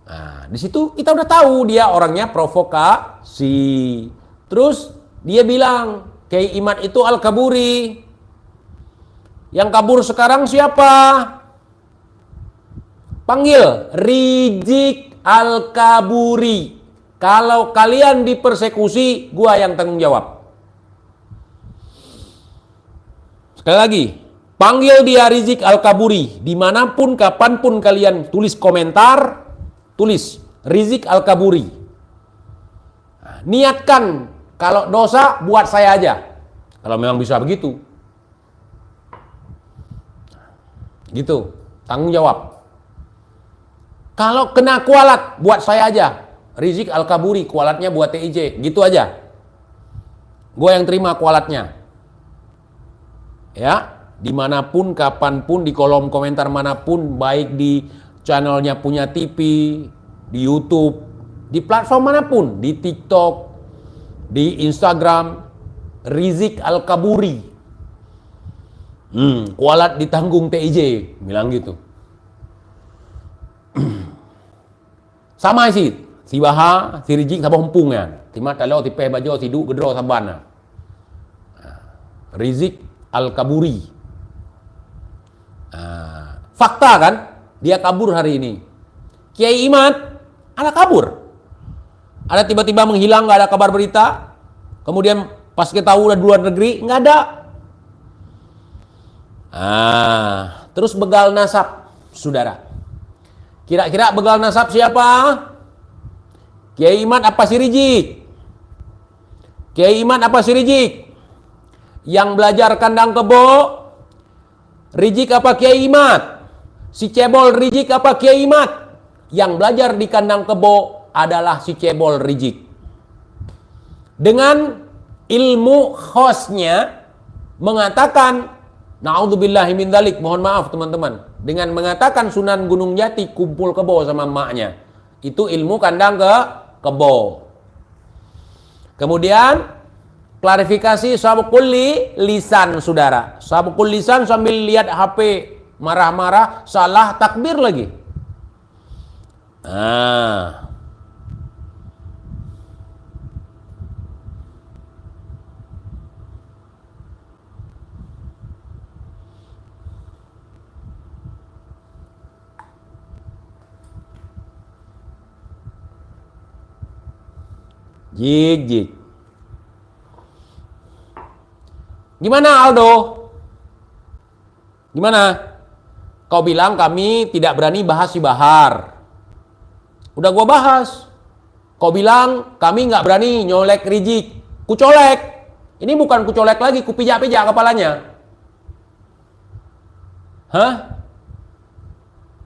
Nah, di situ kita udah tahu dia orangnya provokasi. Terus dia bilang, Kiai Imad itu Al-Kaburi. Yang kabur sekarang siapa? Panggil Rizik Al-Kaburi. Kalau kalian dipersekusi, gua yang tanggung jawab. Sekali lagi, panggil dia Rizik Al-Kaburi. Dimanapun, kapanpun kalian tulis komentar, tulis Rizik Al-Kaburi. Nah, niatkan, kalau dosa buat saya aja. Kalau memang bisa begitu. Gitu, tanggung jawab. Kalau kena kualat, buat saya aja. Rizik Al-Kaburi, kualatnya buat TIJ. Gitu aja. Gue yang terima kualatnya. Ya, dimanapun, kapanpun, di kolom komentar manapun, baik di channelnya Punya TV, di YouTube, di platform manapun, di TikTok, di Instagram, Rizik Al-Kaburi. Kualat ditanggung TIJ, bilang gitu. Sama sih, si Baha, si Rizik sama humpung ya. Tima kalau tipeh bajo si du gedro sabana. Rizik Al-Kaburi. Fakta kan, dia kabur hari ini. Kiai Imad ada kabur. Ada tiba-tiba menghilang, nggak ada kabar berita. Kemudian Pas kita udah di luar negeri, nggak ada. Terus begal nasab, saudara. Kira-kira begal nasab siapa? Kiai Imad apa si Rizik? Kiai Imad apa si Rizik? Yang belajar kandang kebo, Rizik apa Kiai Imad? Si cebol Rizik apa Kiai Imad? Yang belajar di kandang kebo adalah si cebol Rizik. Dengan ilmu khosnya mengatakan, na'udzubillahi min dzalik, mohon maaf teman-teman, dengan mengatakan Sunan Gunung Jati kumpul kebo sama emaknya. Itu ilmu kandang kebo. Kemudian klarifikasi sabukul lisan, saudara. Sabukul lisan sambil lihat HP marah-marah, salah takbir lagi. Jik. Gimana Aldo? Gimana? Kau bilang kami tidak berani bahas si Bahar. Udah gua bahas. Kau bilang kami nggak berani nyolek Rizik. Kucolek. Ini bukan kucolek lagi, kupijak-pijak kepalanya.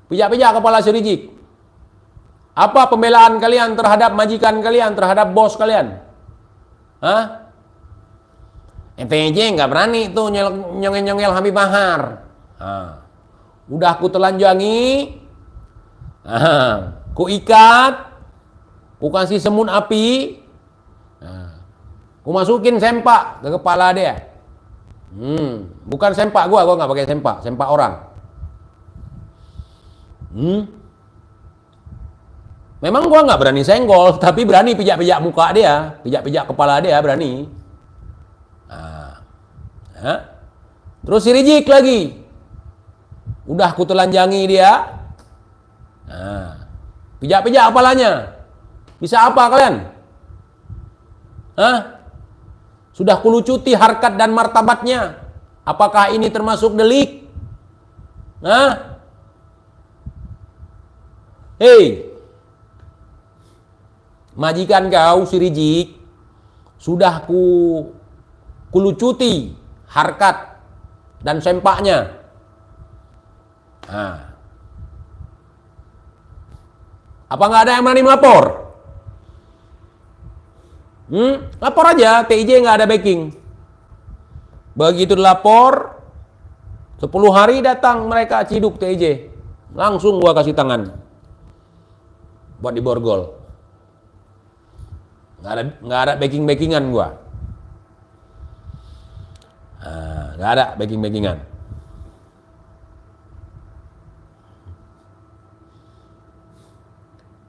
Pijak-pijak kepala si Rizik. Apa pembelaan kalian terhadap majikan kalian, terhadap bos kalian? NTJ nggak berani tuh nyongel-nyongel Habib Bahar. Udah aku telanjangi, ku ikat, ku kasih semun api, ku masukin sempak ke kepala dia. Bukan sempak gua nggak pakai sempak orang. Memang gua nggak berani senggol, tapi berani pijak-pijak muka dia, pijak-pijak kepala dia berani. Terus si Rizik lagi, udah ku telanjangi dia, pijak-pijak kepalanya. Bisa apa kalian? Sudah kulucuti harkat dan martabatnya. Apakah ini termasuk delik? Hei, majikan kau si Rizik sudah kulucuti harkat dan sempaknya. Apa nggak ada yang berani melapor? Lapor aja, TIJ nggak ada backing. Begitu dilapor, 10 hari datang mereka ciduk TIJ. Langsung gua kasih tangan buat diborgol. Nggak ada backing-backingan gua. Nggak ada backing-backingan.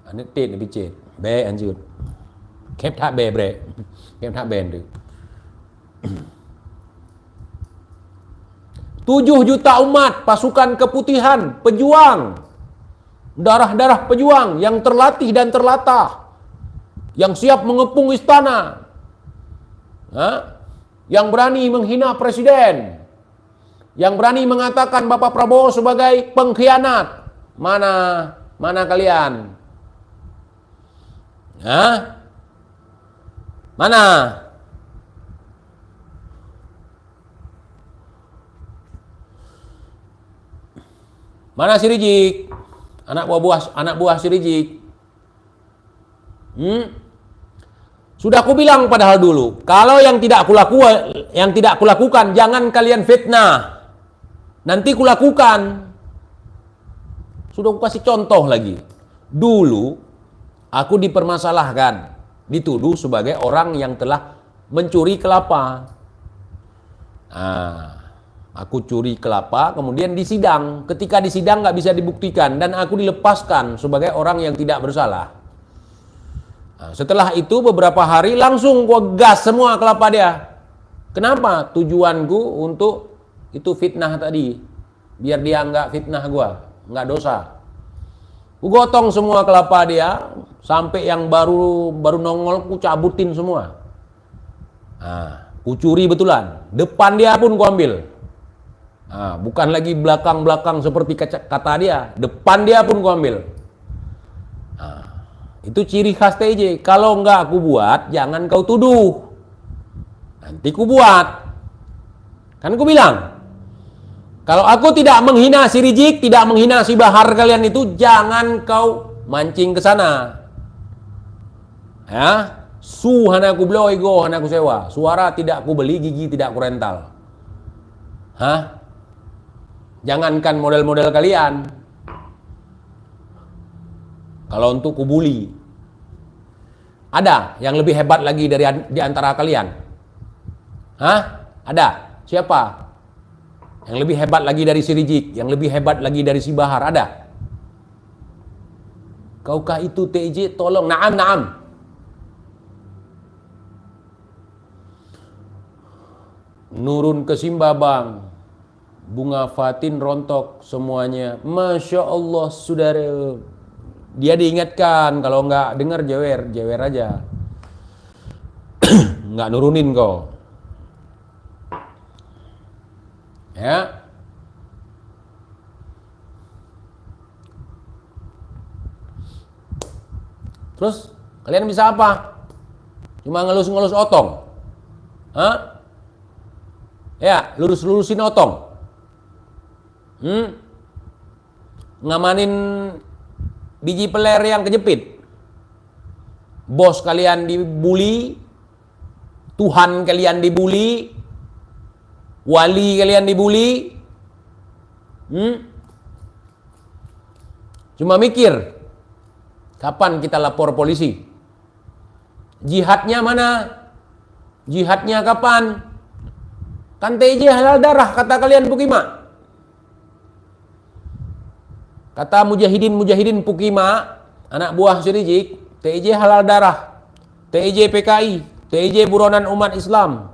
Ini tit ini picit. Be anjir. Kep tak be bre. Kep tak be tu. 7 juta umat, pasukan keputihan, pejuang. Darah-darah pejuang yang terlatih dan terlatah. Yang siap mengepung istana. Yang berani menghina presiden. Yang berani mengatakan Bapak Prabowo sebagai pengkhianat. Mana kalian? Mana? Mana si Rizik? Anak buah si Rizik. Sudah aku bilang padahal dulu, kalau yang tidak kulakukan jangan kalian fitnah. Nanti kulakukan. Sudah aku kasih contoh lagi. Dulu aku dipermasalahkan, dituduh sebagai orang yang telah mencuri kelapa. Aku curi kelapa, kemudian disidang. Ketika disidang nggak bisa dibuktikan dan aku dilepaskan sebagai orang yang tidak bersalah. Setelah itu beberapa hari langsung gua gas semua kelapa dia. Kenapa? Tujuanku untuk itu fitnah tadi, biar dia nggak fitnah gua, nggak dosa. Gua gotong semua kelapa dia, sampai yang baru nongol ku cabutin semua. Kucuri betulan. Depan dia pun ku ambil. Nah, bukan lagi belakang-belakang seperti kata dia. Depan dia pun ku ambil. Nah, itu ciri khas TJ. Kalau enggak aku buat, jangan kau tuduh. Nanti ku buat. Kan ku bilang, kalau aku tidak menghina si Rizik, tidak menghina si Bahar kalian itu, jangan kau mancing ke sana. Ya, hana aku beli ego, hana aku sewa. Suara tidak aku beli, gigi tidak aku rental. Hah? Jangankan model-model kalian. Kalau untuk kubuli, ada yang lebih hebat lagi dari di antara kalian? Hah? Ada? Siapa? Yang lebih hebat lagi dari si Rizik, yang lebih hebat lagi dari si Bahar, ada? Kaukah itu TJ? Tolong, naam. Nurun ke Simba bang, bunga Fatin rontok semuanya. Masya Allah saudara. Dia diingatkan, kalau nggak dengar jewer aja. Nggak nurunin kau. Ya. Terus kalian bisa apa? Cuma ngelus-ngelus otong. Hah? Ya, lurus-lurusin otong. Ngamanin biji peler yang kejepit. Bos kalian dibully, Tuhan kalian dibully, wali kalian dibully. Cuma mikir, kapan kita lapor polisi? Jihadnya mana? Jihadnya kapan? Kan TJ halal darah, kata kalian Pukima. Kata mujahidin Pukima, anak buah si Rizik, TJ halal darah, TJ PKI, TJ buronan umat Islam.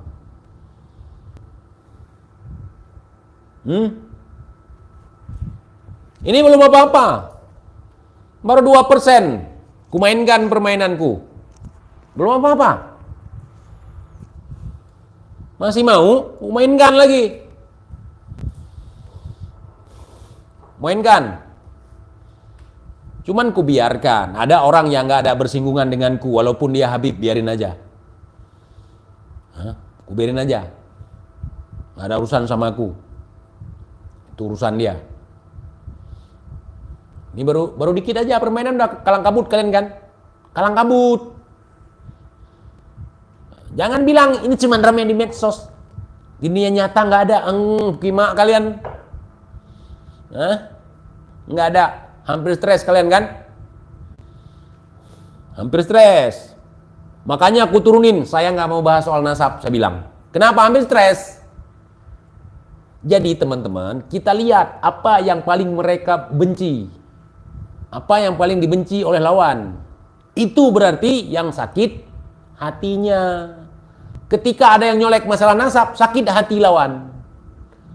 Ini belum apa-apa. Baru 2%. Kumainkan permainanku. Belum apa-apa. Masih mau? Mainkan lagi. Mainkan. Cuman ku biarkan. Ada orang yang gak ada bersinggungan denganku, walaupun dia Habib, biarin aja. Ku biarin aja. Gak ada urusan sama aku. Itu urusan dia. Ini baru dikit aja permainan udah kalang kabut kalian kan? Kalang kabut. Jangan bilang ini cuma ramai di medsos. Dunia nyata nggak ada. Kima kalian. Nggak ada. Hampir stres kalian kan? Hampir stres. Makanya aku turunin. Saya nggak mau bahas soal nasab. Saya bilang. Kenapa hampir stres? Jadi teman-teman, kita lihat apa yang paling mereka benci. Apa yang paling dibenci oleh lawan. Itu berarti yang sakit hatinya. Ketika ada yang nyolek masalah nasab, sakit hati lawan.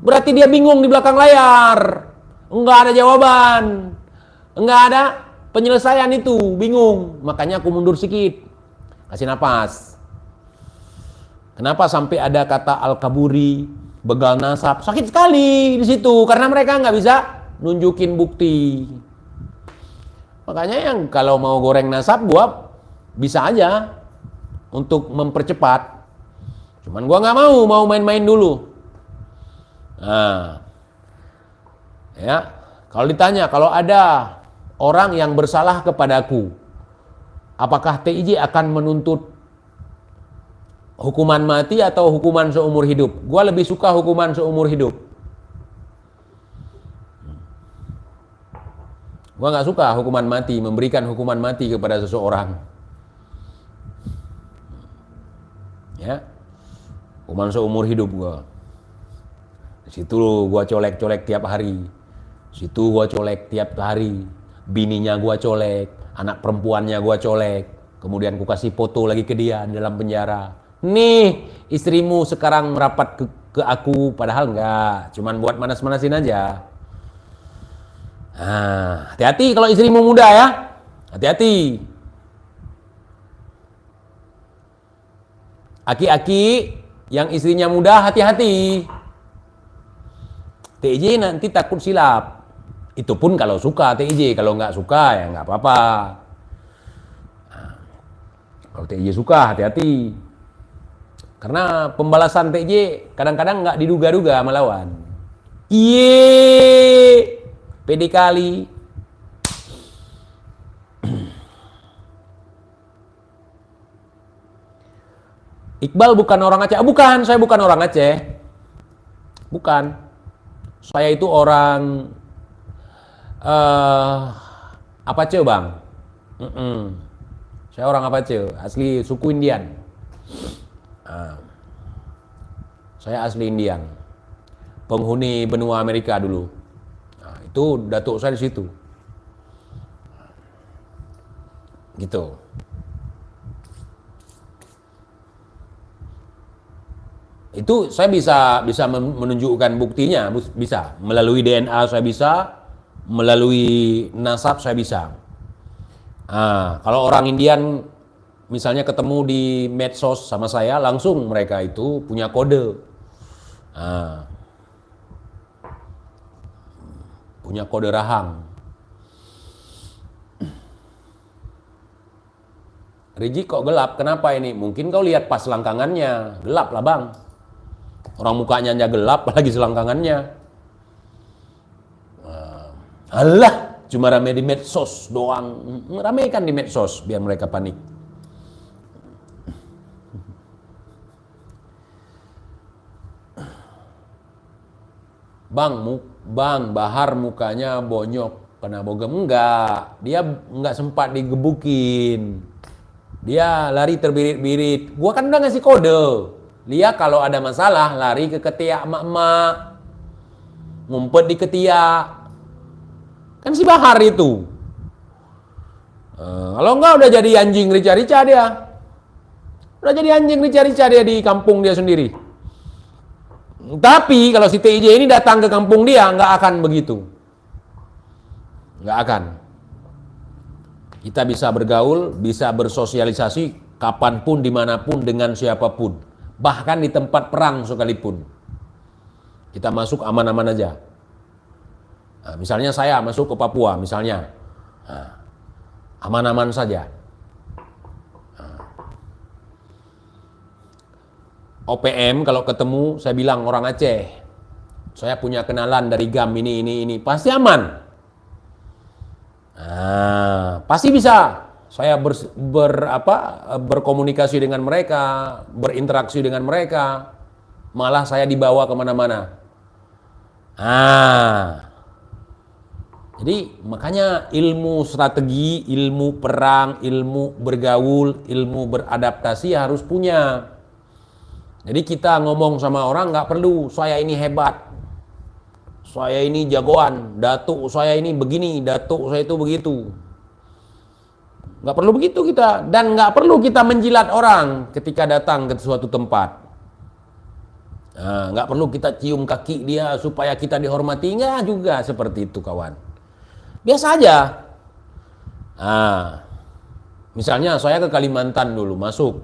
Berarti dia bingung di belakang layar. Enggak ada jawaban. Enggak ada penyelesaian itu. Bingung. Makanya aku mundur sedikit. Kasih napas. Kenapa sampai ada kata Al-Kaburi, begal nasab? Sakit sekali di situ. Karena mereka nggak bisa nunjukin bukti. Makanya yang kalau mau goreng nasab, gua bisa aja untuk mempercepat. Cuman gua nggak mau main-main dulu. Nah, ya, kalau ditanya, kalau ada orang yang bersalah kepadaku, apakah TIJ akan menuntut hukuman mati atau hukuman seumur hidup? Gua lebih suka hukuman seumur hidup. Gua nggak suka hukuman mati, memberikan hukuman mati kepada seseorang. Ya. Hukuman seumur hidup gua. Di situ gua colek-colek tiap hari. Situ gua colek tiap hari. Bininya gua colek, anak perempuannya gua colek. Kemudian gua kasih foto lagi ke dia di dalam penjara. Nih, istrimu sekarang merapat ke aku, padahal enggak. Cuman buat manas-manasin aja. Nah, hati-hati kalau istrimu muda ya. Hati-hati. Aki-aki Yang istrinya muda hati-hati. TJ nanti takut silap. Itu pun kalau suka TJ, kalau nggak suka ya nggak apa-apa. Nah, kalau TJ suka hati-hati. Karena pembalasan TJ kadang-kadang nggak diduga-duga melawan. Iye, pede kali. Iqbal bukan orang Aceh. Bukan, saya bukan orang Aceh. Bukan. Saya itu orang Apache, Bang. Saya orang Apache, asli suku Indian. Saya asli Indian. Penghuni benua Amerika dulu. Nah, itu datuk saya di situ. Gitu. Itu saya bisa menunjukkan buktinya, bisa melalui DNA saya bisa, melalui nasab saya bisa. Kalau orang Indian misalnya ketemu di medsos sama saya, langsung mereka itu punya kode, punya kode rahang. Riji kok gelap? Kenapa ini? Mungkin kau lihat pas selangkangannya, gelap lah bang. Orang mukanya aja gelap, apalagi selangkangannya. Alah, cuma rame di medsos doang. Ramekan di medsos, biar mereka panik. Bang, Bahar mukanya bonyok kena bogem. Enggak, dia enggak sempat digebukin. Dia lari terbirit-birit. Gua kan udah ngasih kode. Dia kalau ada masalah lari ke ketiak emak-emak, ngumpet di ketiak. Kan si Bahar itu. Kalau enggak udah jadi anjing rica-rica dia. Udah jadi anjing rica-rica dia di kampung dia sendiri. Tapi kalau si TJ ini datang ke kampung dia nggak akan begitu. Nggak akan. Kita bisa bergaul, bisa bersosialisasi kapanpun, dimanapun, dengan siapapun. Bahkan di tempat perang sekalipun. Kita masuk aman-aman aja. Nah, misalnya saya masuk ke Papua, misalnya. Nah, aman-aman saja. Nah. OPM kalau ketemu, saya bilang orang Aceh. Saya punya kenalan dari GAM ini. Pasti aman. Nah, pasti bisa. Saya berkomunikasi dengan mereka, berinteraksi dengan mereka, malah saya dibawa kemana-mana. Jadi makanya ilmu strategi, ilmu perang, ilmu bergaul, ilmu beradaptasi harus punya. Jadi kita ngomong sama orang nggak perlu, saya ini hebat, saya ini jagoan, datuk saya ini begini, datuk saya itu begitu. Nggak perlu begitu kita, dan nggak perlu kita menjilat orang ketika datang ke suatu tempat. Nggak perlu kita cium kaki dia supaya kita dihormati, nggak juga seperti itu kawan. Biasa aja. Misalnya saya ke Kalimantan dulu, masuk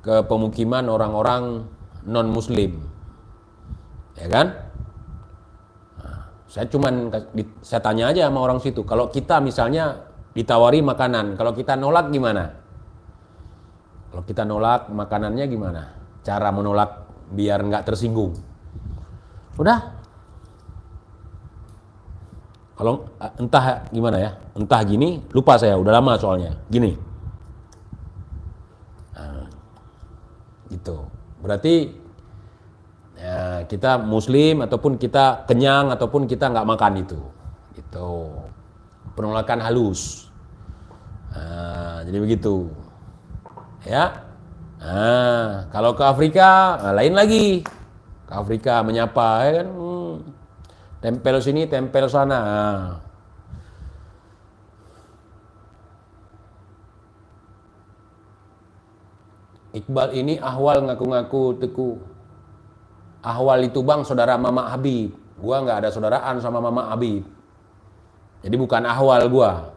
ke pemukiman orang-orang non-muslim, ya kan? Saya tanya aja sama orang situ, kalau kita misalnya ditawari makanan, kalau kita nolak gimana? Kalau kita nolak makanannya gimana? Cara menolak biar nggak tersinggung. Udah. Kalau entah gimana ya, entah gini, lupa saya, udah lama soalnya. Gini. Gitu. Berarti ya, kita muslim ataupun kita kenyang ataupun kita nggak makan itu. Itu penolakan halus. Jadi begitu. Ya. Kalau ke Afrika lain lagi. Ke Afrika menyapa, ya kan? Tempel sini, tempel sana. Iqbal ini ahwal ngaku-ngaku teku. Ahwal itu bang saudara Mama Habib. Gua nggak ada saudaraan sama Mama Habib. Jadi bukan ahwal gua.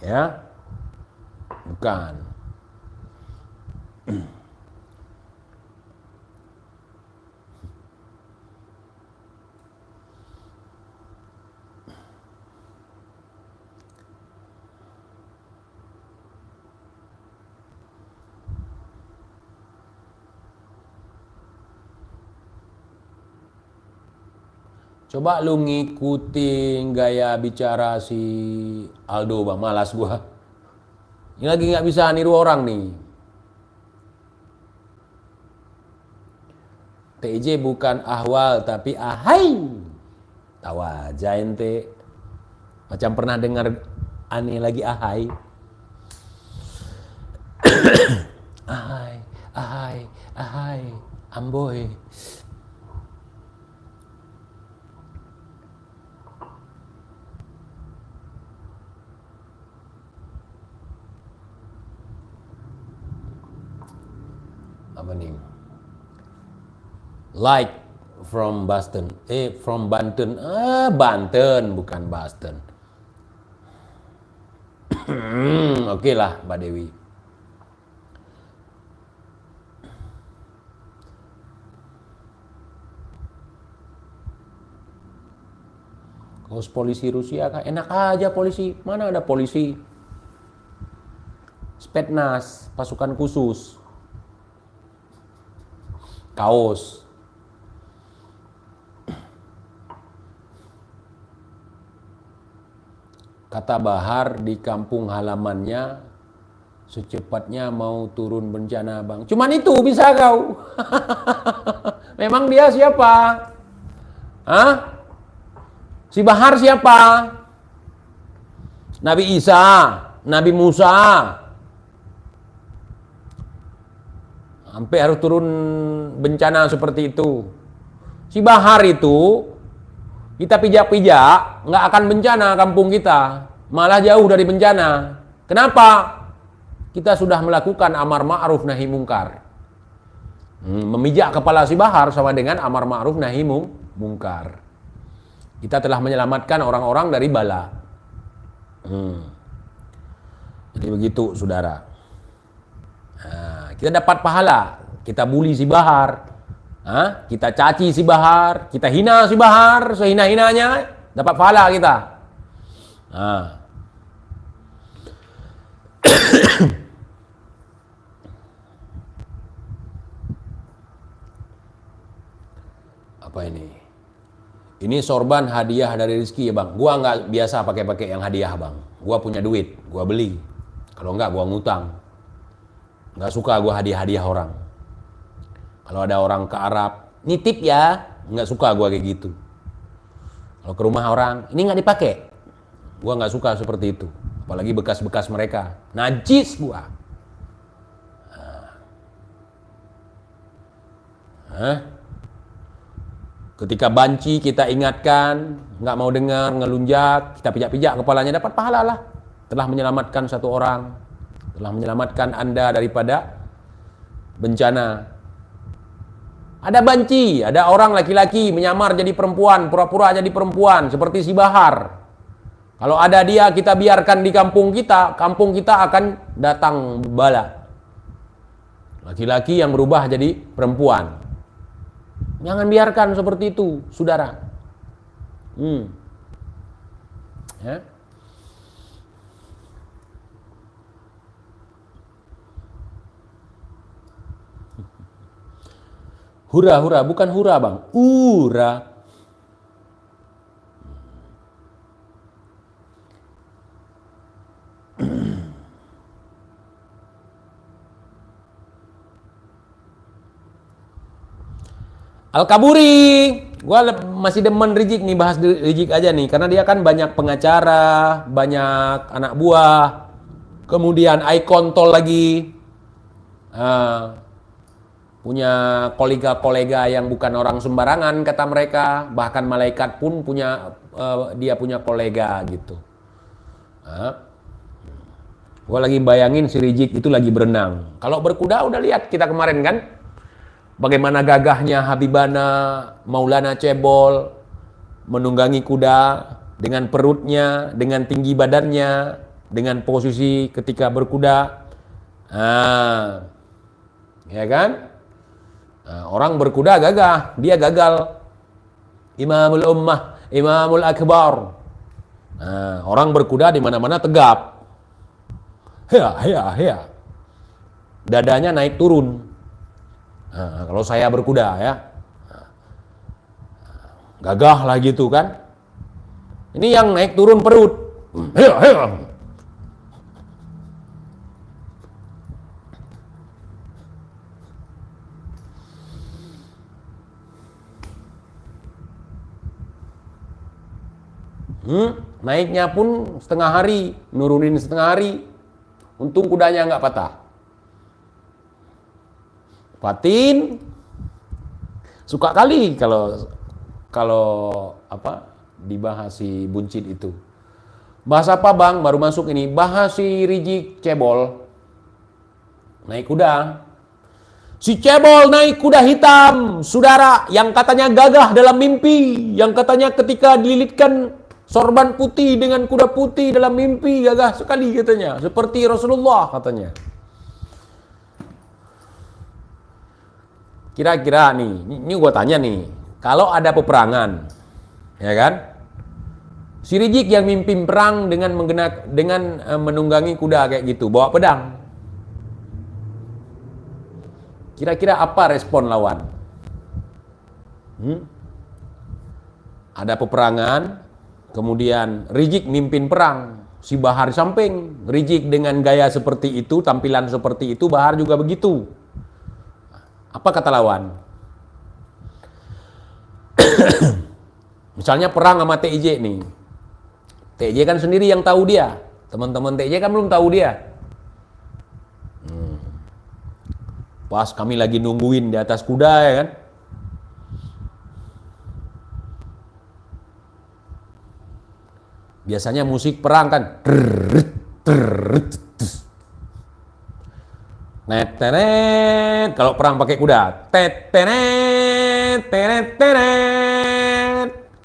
Ya. Bukan. Coba lu ngikutin gaya bicara si Aldo bang, malas gua. Ini lagi nggak bisa niru orang nih. TJ bukan ahwal tapi ahai. Tahu aja ente. Macam pernah dengar aneh lagi ahai. Ahai, ahai, ahai, amboy. Apa nih? Like from Boston. From Banten. Banten bukan Boston. Oke lah, Mbak Dewi. Kaos polisi Rusia kan enak aja polisi. Mana ada polisi? Spetsnaz, pasukan khusus. Kaos. Kata Bahar di kampung halamannya secepatnya mau turun bencana bang. Cuman itu bisa kau. Memang dia siapa? Hah? Si Bahar siapa? Nabi Isa, Nabi Musa. Sampai harus turun bencana seperti itu. Si Bahar itu kita pijak-pijak nggak akan bencana kampung kita, malah jauh dari bencana. Kenapa? Kita sudah melakukan amar ma'ruf nahi mungkar. Memijak kepala si Bahar sama dengan amar ma'ruf nahi mungkar. Kita telah menyelamatkan orang-orang dari bala. Jadi begitu, saudara. Nah, kita dapat pahala. Kita bully si Bahar. Kita caci si Bahar. Kita hina si Bahar. Sehina-hinanya. Dapat pahala kita. Apa ini? Ini sorban hadiah dari Rizky ya bang. Gua nggak biasa pakai yang hadiah bang. Gua punya duit, gua beli. Kalau nggak gua ngutang. Nggak suka gua hadiah-hadiah orang. Kalau ada orang ke Arab, nitip ya, nggak suka gua kayak gitu. Kalau ke rumah orang, ini nggak dipakai. Gua nggak suka seperti itu. Apalagi bekas-bekas mereka, najis gua. Ketika banci kita ingatkan, nggak mau dengar, ngelunjak, kita pijak-pijak kepalanya, dapat pahala lah. Telah menyelamatkan satu orang, telah menyelamatkan Anda daripada bencana. Ada banci, ada orang laki-laki menyamar jadi perempuan, pura-pura jadi perempuan, seperti si Bahar. Kalau ada dia, kita biarkan di kampung kita akan datang bala. Laki-laki yang berubah jadi perempuan. Jangan biarkan seperti itu, saudara. Ya. Hura-hura, bukan hura bang. Ura. Al-Kaburi, gue masih demen Rizik nih, bahas Rizik aja nih, karena dia kan banyak pengacara, banyak anak buah, kemudian ikon tol lagi, punya kolega-kolega yang bukan orang sembarangan kata mereka, bahkan malaikat pun dia punya kolega gitu. Gue lagi bayangin si Rizik itu lagi berenang. Kalau berkuda udah lihat kita kemarin kan, bagaimana gagahnya Habibana Maulana Cebol menunggangi kuda dengan perutnya, dengan tinggi badannya, dengan posisi ketika berkuda. Ya kan? Orang berkuda gagah, dia gagal. Imamul Ummah, Imamul Akbar. Orang berkuda di mana-mana tegap. Ya. Dadanya naik turun. Kalau saya berkuda ya. Gagah lah gitu kan. Ini yang naik turun perut. Naiknya pun setengah hari, nurunin setengah hari. Untung kudanya nggak patah. Fatin suka kali kalau apa dibahas si buncit itu. Bahas apa bang? Baru masuk ini. Bahas si Rijik cebol naik kuda. Si cebol naik kuda hitam, saudara, yang katanya gagah dalam mimpi, yang katanya ketika dililitkan sorban putih dengan kuda putih dalam mimpi gagah sekali katanya, seperti Rasulullah katanya. Kira-kira nih, ini gue tanya nih, kalau ada peperangan, ya kan? Si Rijik yang mimpin perang dengan menunggangi kuda kayak gitu, bawa pedang. Kira-kira apa respon lawan? Ada peperangan, kemudian Rijik mimpin perang, si Bahar samping. Rijik dengan gaya seperti itu, tampilan seperti itu, Bahar juga begitu. Apa kata lawan? Misalnya perang sama TJ nih. TJ kan sendiri yang tahu dia. Teman-teman TJ kan belum tahu dia. Pas kami lagi nungguin di atas kuda ya kan. Biasanya musik perang kan. Net, kalau perang pakai kuda.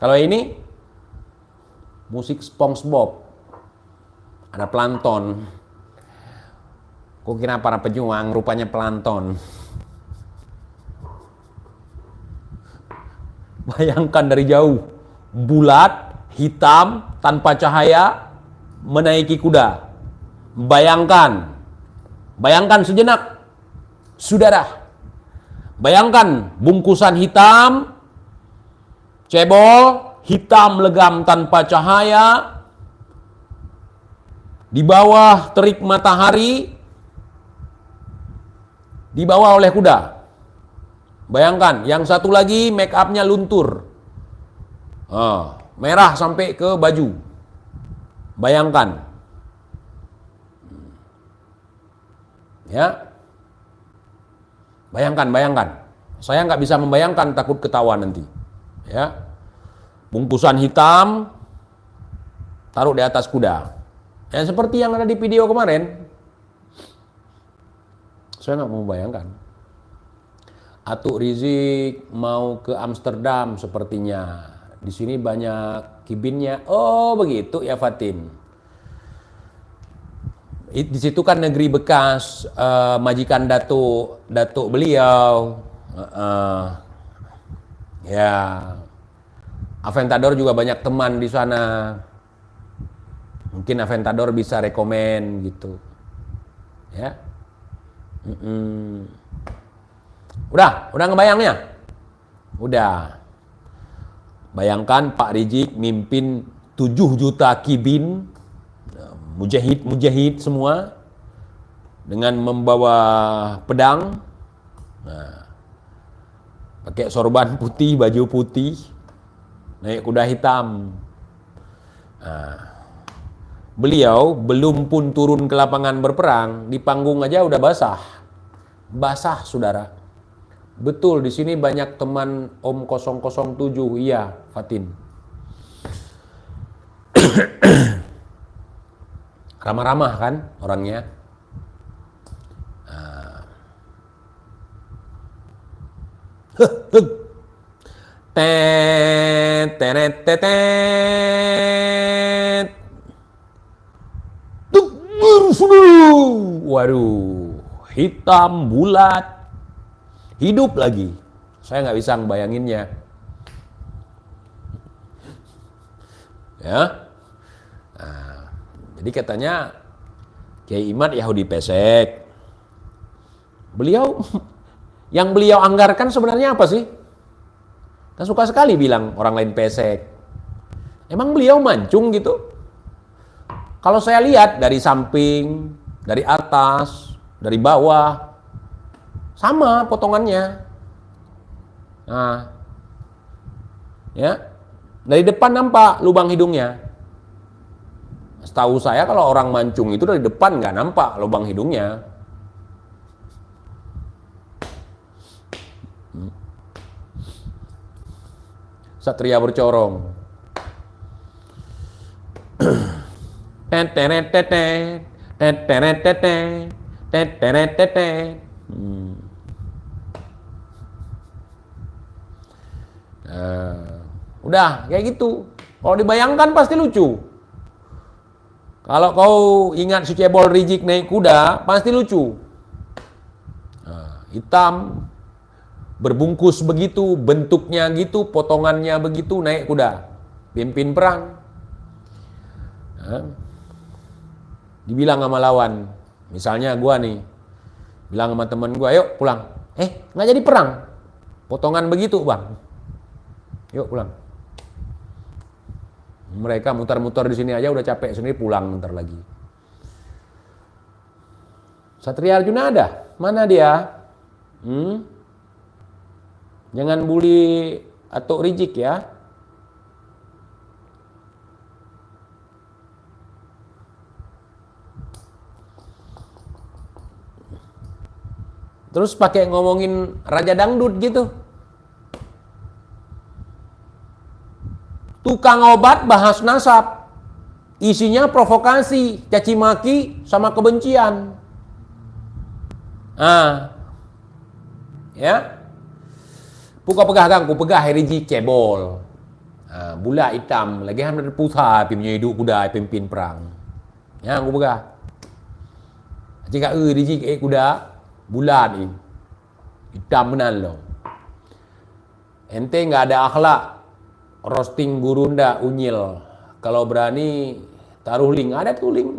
Kalau ini musik SpongeBob. Ada plankton. Kok kira para pejuang, rupanya plankton. Bayangkan dari jauh, bulat, hitam, tanpa cahaya, menaiki kuda. Bayangkan sejenak, saudara. Bayangkan bungkusan hitam, cebol, hitam legam tanpa cahaya, di bawah terik matahari, dibawa oleh kuda. Bayangkan, yang satu lagi make up-nya luntur. Merah sampai ke baju. Bayangkan. Ya. Bayangkan. Saya nggak bisa membayangkan, takut ketawa nanti. Ya. Bungkusan hitam, taruh di atas kuda. Ya, seperti yang ada di video kemarin. Saya nggak mau bayangkan. Atuk Rizik mau ke Amsterdam sepertinya. Di sini banyak kibinnya. Oh begitu ya Fatin. Di situ kan negeri bekas majikan datuk beliau. Ya, Aventador juga banyak teman di sana. Mungkin Aventador bisa rekomen gitu. Ya. Udah ngebayangnya? Udah. Bayangkan Pak Rijik mimpin 7 juta kibin, mujahid semua, dengan membawa pedang, pakai sorban putih, baju putih, naik kuda hitam. Beliau belum pun turun ke lapangan berperang, di panggung aja udah basah saudara. Betul, di sini banyak teman Om 007, iya Fatin. Ramah-ramah kan orangnya. Waduh, hitam bulat, hidup lagi. Saya nggak bisa ngebayanginnya. Ya. Jadi katanya Kiai Imad Yahudi pesek. Yang beliau anggarkan sebenarnya apa sih? Saya suka sekali bilang orang lain pesek. Emang beliau mancung gitu? Kalau saya lihat dari samping, dari atas, dari bawah, sama potongannya. Nah, ya, dari depan nampak lubang hidungnya. Setahu saya kalau orang mancung itu dari depan nggak nampak lubang hidungnya. Satria bercorong. Udah kayak gitu. Kalau dibayangkan pasti lucu. Kalau kau ingat si cebol Rijik naik kuda, pasti lucu. Hitam, berbungkus begitu, bentuknya gitu, potongannya begitu, naik kuda. Pimpin perang. Dibilang sama lawan, misalnya gua nih, bilang sama temen gua, yuk pulang. Nggak jadi perang. Potongan begitu bang. Yuk pulang. Mereka muter-muter di sini aja udah capek sendiri, pulang ntar lagi. Satria Arjuna ada? Mana dia? Jangan bully Atuk Rijik ya. Terus pakai ngomongin Raja Dangdut gitu. Tukang obat bahas nasab. Isinya provokasi, caci maki, sama kebencian. Ya. Puka pegah kang, ku pegah Rijik cebol. Bula hitam, lagi hamil putha, pimpin hidup kuda, pimpin perang. Ya, ku pegah. Jika Rijik kuda, bulan ini. Hitam benar loh. Ente nggak ada akhlak. Roasting gurunda unyil. Kalau berani taruh link, ada tuh link.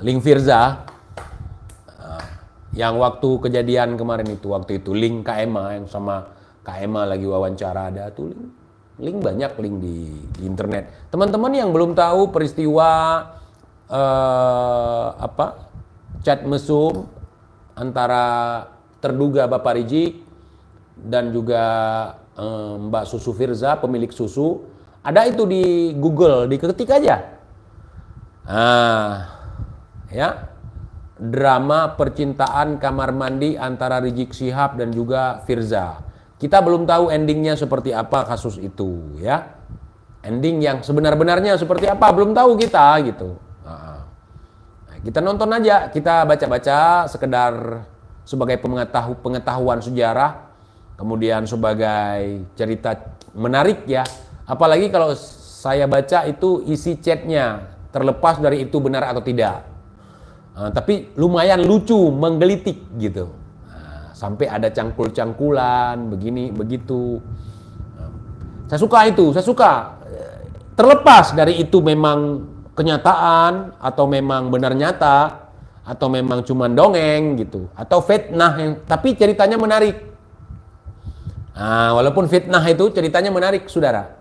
Link Firza yang waktu kejadian kemarin itu, waktu itu link KMA yang sama KMA lagi wawancara, ada tuh link banyak link di internet. Teman-teman yang belum tahu peristiwa chat mesum antara terduga Bapak Rijik dan juga Mbak Susu Firza, pemilik susu, ada itu di Google, diketik aja. Ya, drama percintaan kamar mandi antara Rijik Shihab dan juga Firza. Kita belum tahu endingnya seperti apa kasus itu, ya. Ending yang sebenar-benarnya seperti apa belum tahu kita gitu. Kita nonton aja, kita baca-baca sekedar sebagai pengetahuan sejarah, kemudian sebagai cerita menarik ya. Apalagi kalau saya baca itu isi chatnya, terlepas dari itu benar atau tidak. Tapi lumayan lucu, menggelitik gitu. Sampai ada cangkul-cangkulan, begini, begitu. Saya suka itu, saya suka. Terlepas dari itu memang kenyataan, atau memang benar nyata, atau memang cuma dongeng gitu, atau fitnah tapi ceritanya menarik. Walaupun fitnah itu ceritanya menarik, saudara.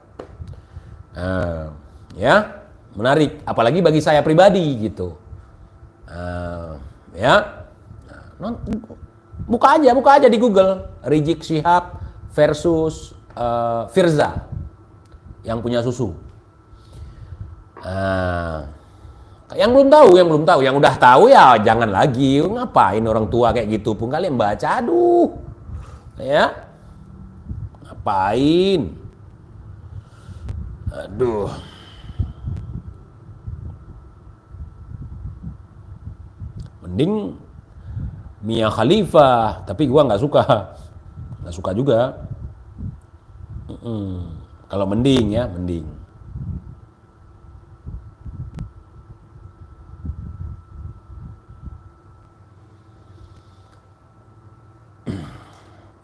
Ya, menarik. Apalagi bagi saya pribadi gitu. Ya, buka aja di Google, Rijik Shihab versus Firza yang punya susu. Yang belum tahu, yang udah tahu ya jangan lagi. Ngapain orang tua kayak gitu pun kalian baca, aduh. Ya. Ngapain? Aduh. Mending Mia Khalifa, tapi gua nggak suka juga. Kalau mending ya, mending.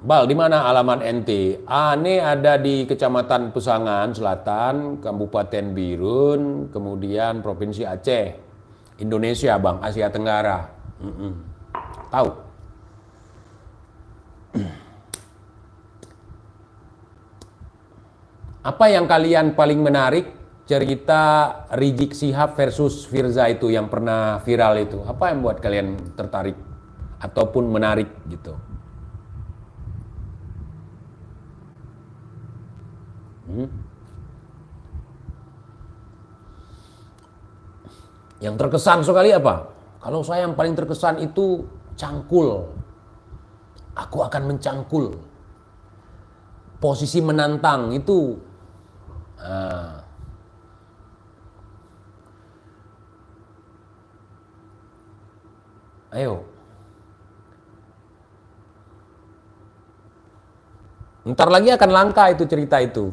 Bal, di mana alamat NT? Ini ada di Kecamatan Pesangan Selatan, Kabupaten Birun, kemudian Provinsi Aceh, Indonesia, Bang, Asia Tenggara. Tahu? Apa yang kalian paling menarik cerita Rizik Syihab versus Firza itu yang pernah viral itu? Apa yang buat kalian tertarik ataupun menarik gitu? Yang terkesan sekali apa? Kalau saya yang paling terkesan itu cangkul. Aku akan mencangkul. Posisi menantang itu. Ayo. Ntar lagi akan langka itu cerita itu.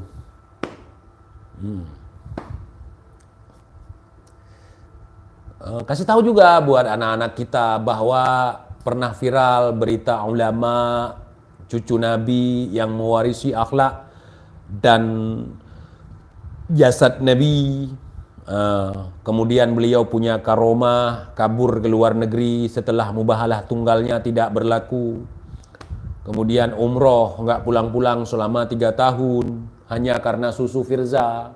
Kasih tahu juga buat anak-anak kita bahwa pernah viral berita ulama cucu Nabi yang mewarisi akhlak dan jasad Nabi. Kemudian beliau punya karomah kabur ke luar negeri setelah mubahalah tunggalnya tidak berlaku. Kemudian umroh nggak pulang-pulang selama 3 tahun hanya karena susu Firza.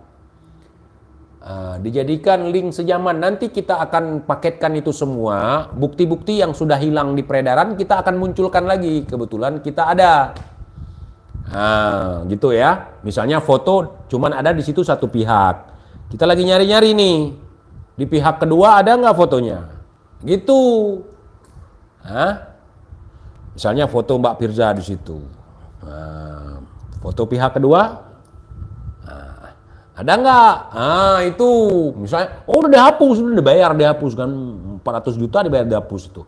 Dijadikan link sejaman. Nanti kita akan paketkan itu semua. Bukti-bukti yang sudah hilang di peredaran kita akan munculkan lagi. Kebetulan kita ada. Gitu ya. Misalnya foto cuman ada di situ satu pihak. Kita lagi nyari-nyari nih. Di pihak kedua ada nggak fotonya? Gitu. Misalnya foto Mbak Firza di situ. Foto pihak kedua ada nggak? Itu misalnya, udah dihapus, udah dibayar, dihapus kan 400 juta dibayar dihapus itu.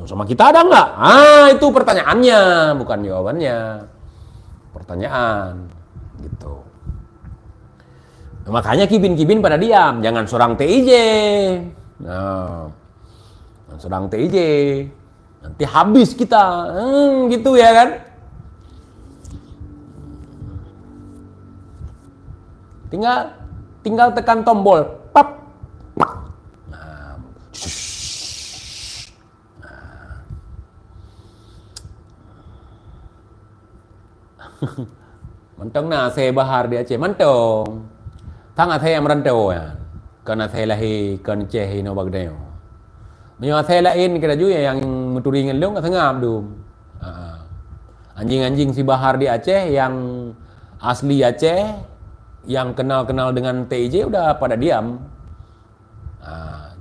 Sama kita ada nggak? Itu pertanyaannya, bukan jawabannya. Pertanyaan, gitu. Makanya kibin-kibin pada diam, jangan seorang TIJ. Jangan seorang TIJ. Nanti habis kita, gitu ya kan? Tinggal tekan tombol, pap. Mentong nase bahar di Aceh, mentong. Tang Aceh yang merantau ya, karena Aceh lahi kan Aceh no bagdeo. Menyo Aceh lain kita juga yang meturingan dong nggak ngap dum. Anjing-anjing si bahar di Aceh yang asli Aceh yang kenal-kenal dengan TIJ udah pada diam.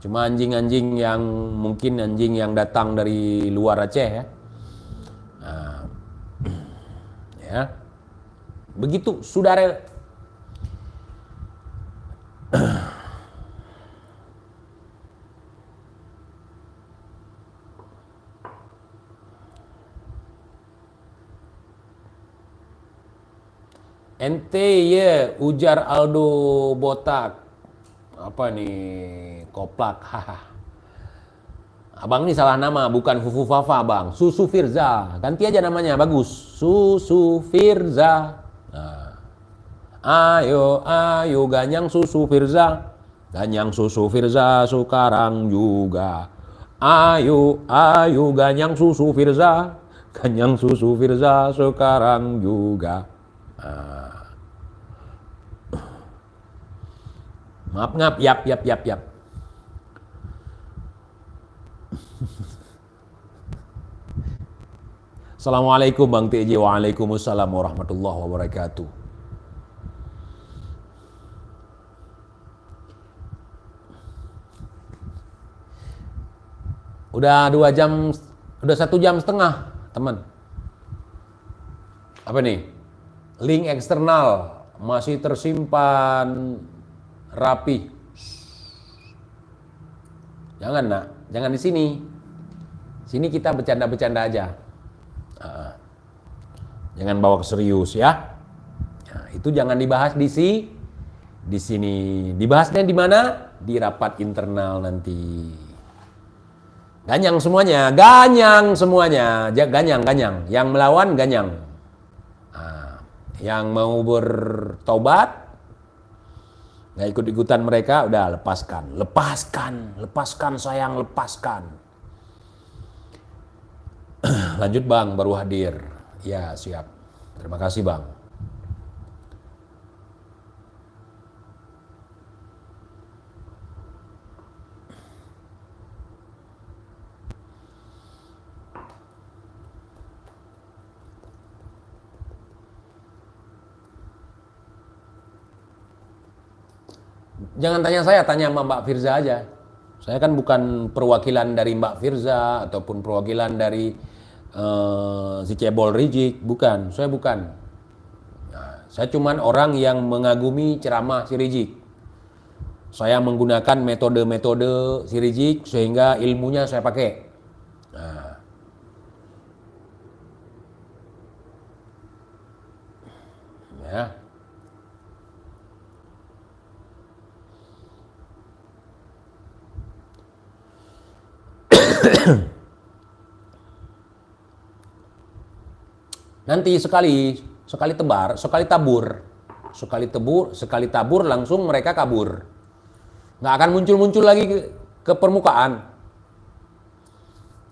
Cuma anjing-anjing yang mungkin anjing yang datang dari luar Aceh ya. Ya. Begitu saudara. Ente ya ujar Aldo Botak. Apa nih? Koplak. Abang ini salah nama, bukan Fufu Fafa, Bang. Susu Firza. Ganti aja namanya, bagus. Susu Firza. Ayo ganyang susu Firza. Ganyang susu Firza sekarang juga. Ayo ganyang susu Firza. Ganyang susu Firza sekarang juga. Maaf ngap, yap. Assalamualaikum Bang TJ. Waalaikumsalam warahmatullahi wabarakatuh. Udah 2 jam, udah 1 jam setengah, teman. Apa nih? Link eksternal masih tersimpan rapi. Jangan nak, jangan di sini. Sini kita bercanda-bercanda aja. Jangan bawa ke serius ya. Itu jangan dibahas di sini. Dibahasnya di mana? Di rapat internal nanti. Ganyang semuanya. Ganyang. Yang melawan ganyang. Yang mau bertobat, nggak ikut-ikutan mereka, udah lepaskan sayang, lepaskan. Lanjut Bang, baru hadir. Ya siap, terima kasih Bang. Jangan tanya saya, tanya sama Mbak Firza aja. Saya kan bukan perwakilan dari Mbak Firza ataupun perwakilan dari si Cebol Rizik, bukan. Saya bukan. Nah, saya cuman orang yang mengagumi ceramah si Rizik. Saya menggunakan metode-metode si Rizik sehingga ilmunya saya pakai. Nah, ya. Nanti sekali tebar, sekali tabur langsung mereka kabur. Nggak akan muncul-muncul lagi ke permukaan.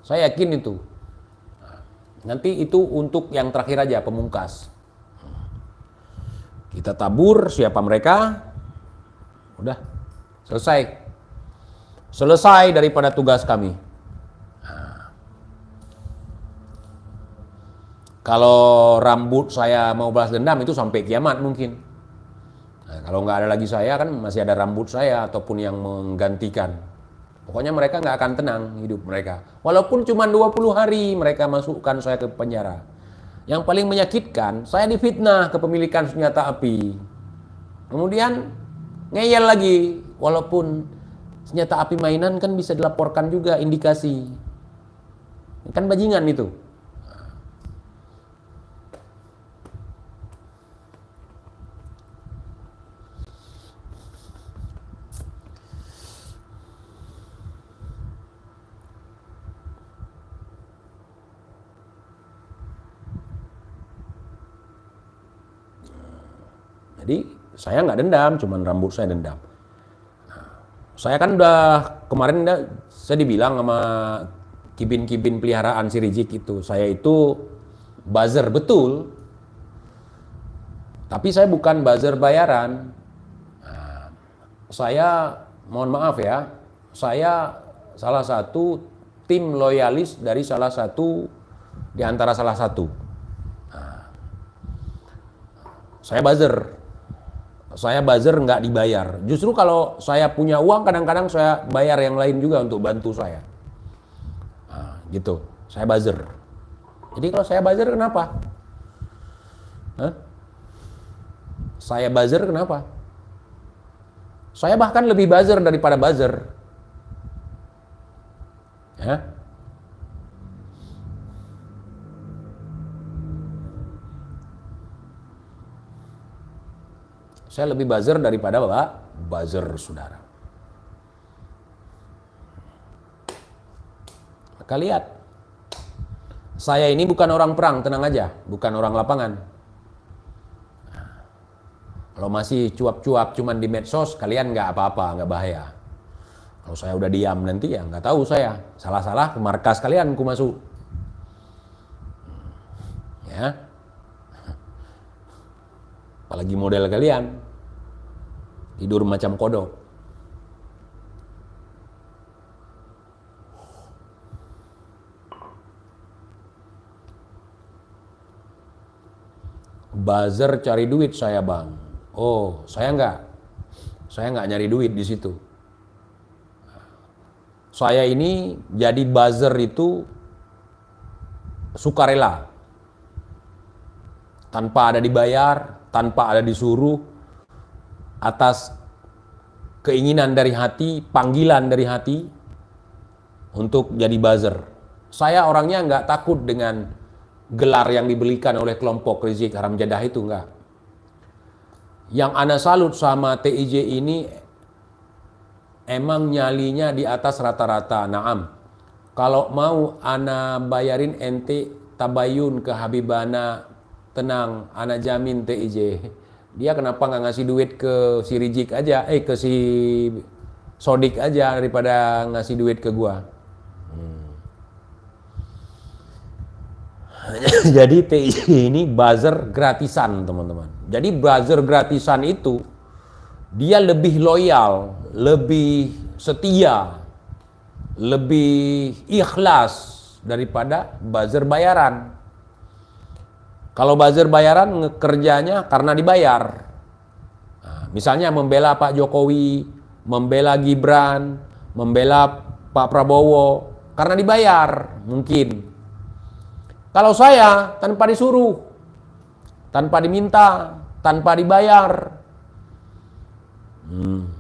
Saya yakin itu. Nanti itu untuk yang terakhir aja, pemungkas. Kita tabur siapa mereka, udah selesai. Selesai daripada tugas kami. Kalau rambut saya mau balas dendam itu sampai kiamat mungkin. Nah, kalau nggak ada lagi saya kan masih ada rambut saya ataupun yang menggantikan. Pokoknya mereka nggak akan tenang hidup mereka. Walaupun cuma 20 hari mereka masukkan saya ke penjara. Yang paling menyakitkan, saya difitnah kepemilikan senjata api. Kemudian ngeyel lagi, walaupun senjata api mainan kan bisa dilaporkan juga indikasi. Kan bajingan itu. Jadi saya nggak dendam, cuman rambut saya dendam. Saya kan udah kemarin saya dibilang sama kibin-kibin peliharaan si Rizik itu, saya itu buzzer betul. Tapi saya bukan buzzer bayaran. Saya mohon maaf ya, saya salah satu tim loyalis dari salah satu di antara salah satu. Saya buzzer. Saya buzzer nggak dibayar. Justru kalau saya punya uang kadang-kadang saya bayar yang lain juga untuk bantu saya. Nah, gitu. Saya buzzer. Jadi kalau saya buzzer kenapa? Hah? Saya buzzer kenapa? Saya bahkan lebih buzzer daripada buzzer. Ya. Saya lebih buzzer daripada buzzer saudara. Maka lihat, saya ini bukan orang perang, tenang aja, bukan orang lapangan. Kalau masih cuap-cuap cuman di medsos, kalian nggak apa-apa, nggak bahaya. Kalau saya udah diam nanti ya nggak tahu saya, salah-salah ke markas kalian ku masuk. Ya, apalagi model kalian. Tidur macam kodok. Buzzer cari duit saya bang. Oh, saya nggak nyari duit di situ. Saya ini jadi buzzer itu sukarela. Tanpa ada dibayar, tanpa ada disuruh, atas keinginan dari hati, panggilan dari hati untuk jadi buzzer. Saya orangnya nggak takut dengan gelar yang dibelikan oleh kelompok Rizik Haramjadah itu, enggak. Yang ana salut sama TIJ ini emang nyalinya di atas rata-rata. Naam. Kalau mau ana bayarin ente tabayun ke Habibana, tenang, ana jamin TIJ. Dia kenapa nggak ngasih duit ke si Rizik aja, ke si Sodik aja daripada ngasih duit ke gua. Jadi TIJ ini buzzer gratisan teman-teman. Jadi buzzer gratisan itu dia lebih loyal, lebih setia, lebih ikhlas daripada buzzer bayaran. Kalau buzzer bayaran kerjanya karena dibayar. Nah, Misalnya membela Pak Jokowi, membela Gibran, membela Pak Prabowo, karena dibayar mungkin. Kalau saya tanpa disuruh, tanpa diminta, tanpa dibayar,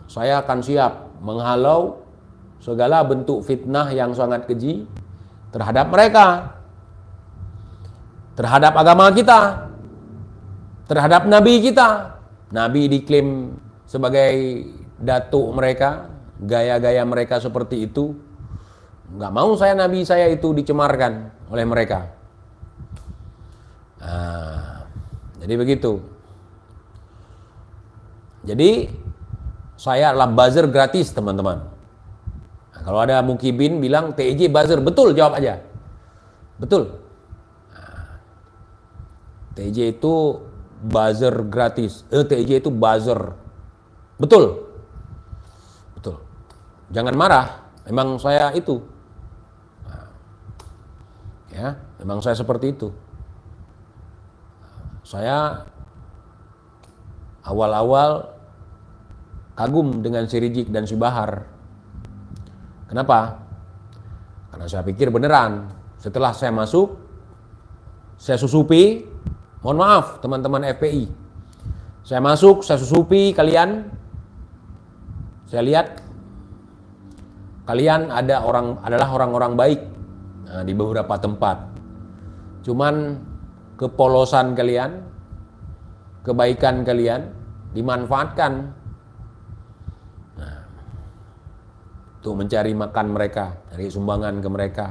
saya akan siap menghalau segala bentuk fitnah yang sangat keji terhadap mereka, terhadap agama kita, terhadap nabi kita. Nabi diklaim sebagai datuk mereka, gaya-gaya mereka seperti itu. Nggak mau saya nabi saya itu dicemarkan oleh mereka. Nah, jadi begitu. Jadi saya adalah buzzer gratis, teman-teman. Nah, kalau ada mukibin bilang TIJ buzzer, betul, jawab aja. Betul. Nah, TIJ itu buzzer gratis. TIJ itu buzzer. Betul. Betul. Jangan marah. Memang saya itu. Nah, ya, memang saya seperti itu. Saya awal-awal kagum dengan si Rizik dan si Bahar. Kenapa? Karena saya pikir beneran. Setelah saya masuk, saya susupi. Mohon maaf teman-teman FPI. Saya masuk, saya susupi kalian. Saya lihat kalian adalah orang-orang baik di beberapa tempat. Cuman kepolosan kalian, kebaikan kalian dimanfaatkan untuk mencari makan mereka, cari sumbangan ke mereka,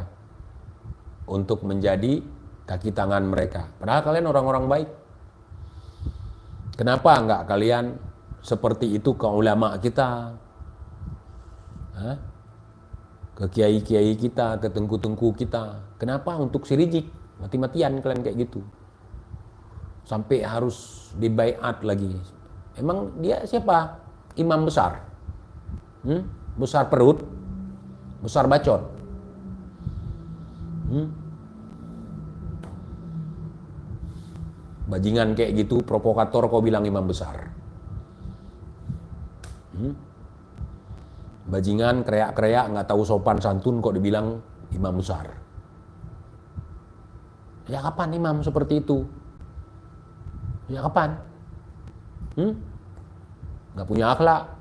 untuk menjadi kaki tangan mereka. Padahal kalian orang-orang baik. Kenapa enggak kalian seperti itu ke ulama kita, ke kiai-kiai kita, ke tengku-tengku kita? Kenapa untuk si Rizik mati-matian kalian kayak gitu? Sampai harus dibaiat lagi. Emang dia siapa? Imam besar? Besar perut? Besar bacot? Bajingan kayak gitu, provokator kau bilang imam besar? Bajingan kreak-kreak nggak tahu sopan santun kok dibilang imam besar? Ya kapan imam seperti itu? Ya kapan? Nggak punya akhlak,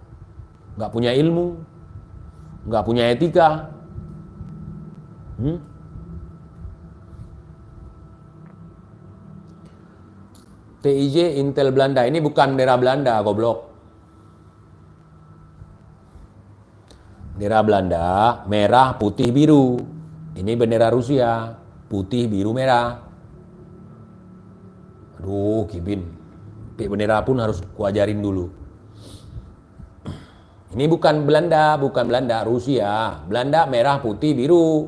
nggak punya ilmu, nggak punya etika. TIJ Intel Belanda, ini bukan bendera Belanda, goblok. Bendera Belanda merah, putih, biru. Ini bendera Rusia, putih, biru, merah. Aduh, Kibin, bendera pun harus kuajarin dulu. Ini bukan Belanda, Rusia. Belanda merah, putih, biru.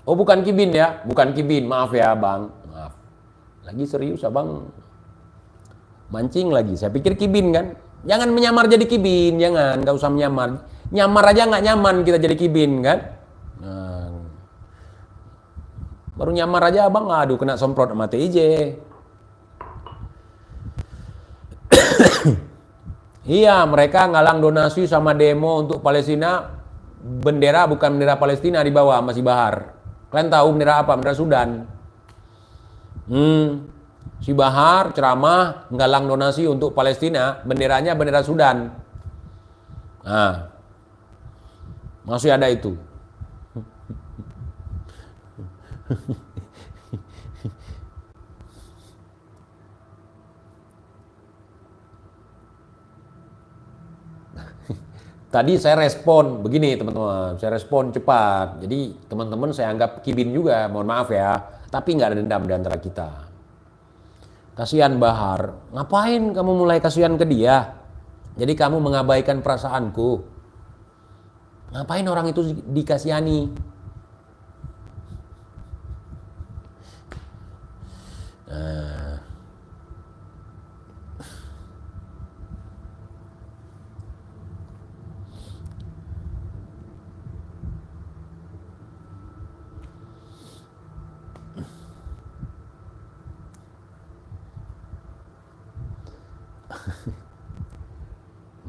Oh, bukan Kibin ya, bukan Kibin, maaf ya bang, maaf. Lagi serius abang, mancing lagi. Saya pikir Kibin kan. Jangan menyamar jadi Kibin, jangan, nggak usah menyamar. Nyamar aja nggak nyaman kita jadi Kibin kan. Baru nyamar aja abang, aduh kena semprot sama TIJ. Iya, mereka ngalang donasi sama demo untuk Palestina. Bendera bukan bendera Palestina di bawah, masih Bahar. Kalian tahu bendera apa? Bendera Sudan. Si Bahar ceramah nggalang donasi untuk Palestina, benderanya bendera Sudan. Nah, masih ada itu. Tadi saya respon begini teman-teman, saya respon cepat. Jadi teman-teman saya anggap Kibin juga, mohon maaf ya. Tapi nggak ada dendam di antara kita. Kasihan Bahar, ngapain kamu mulai kasihan ke dia? Jadi kamu mengabaikan perasaanku. Ngapain orang itu dikasihani?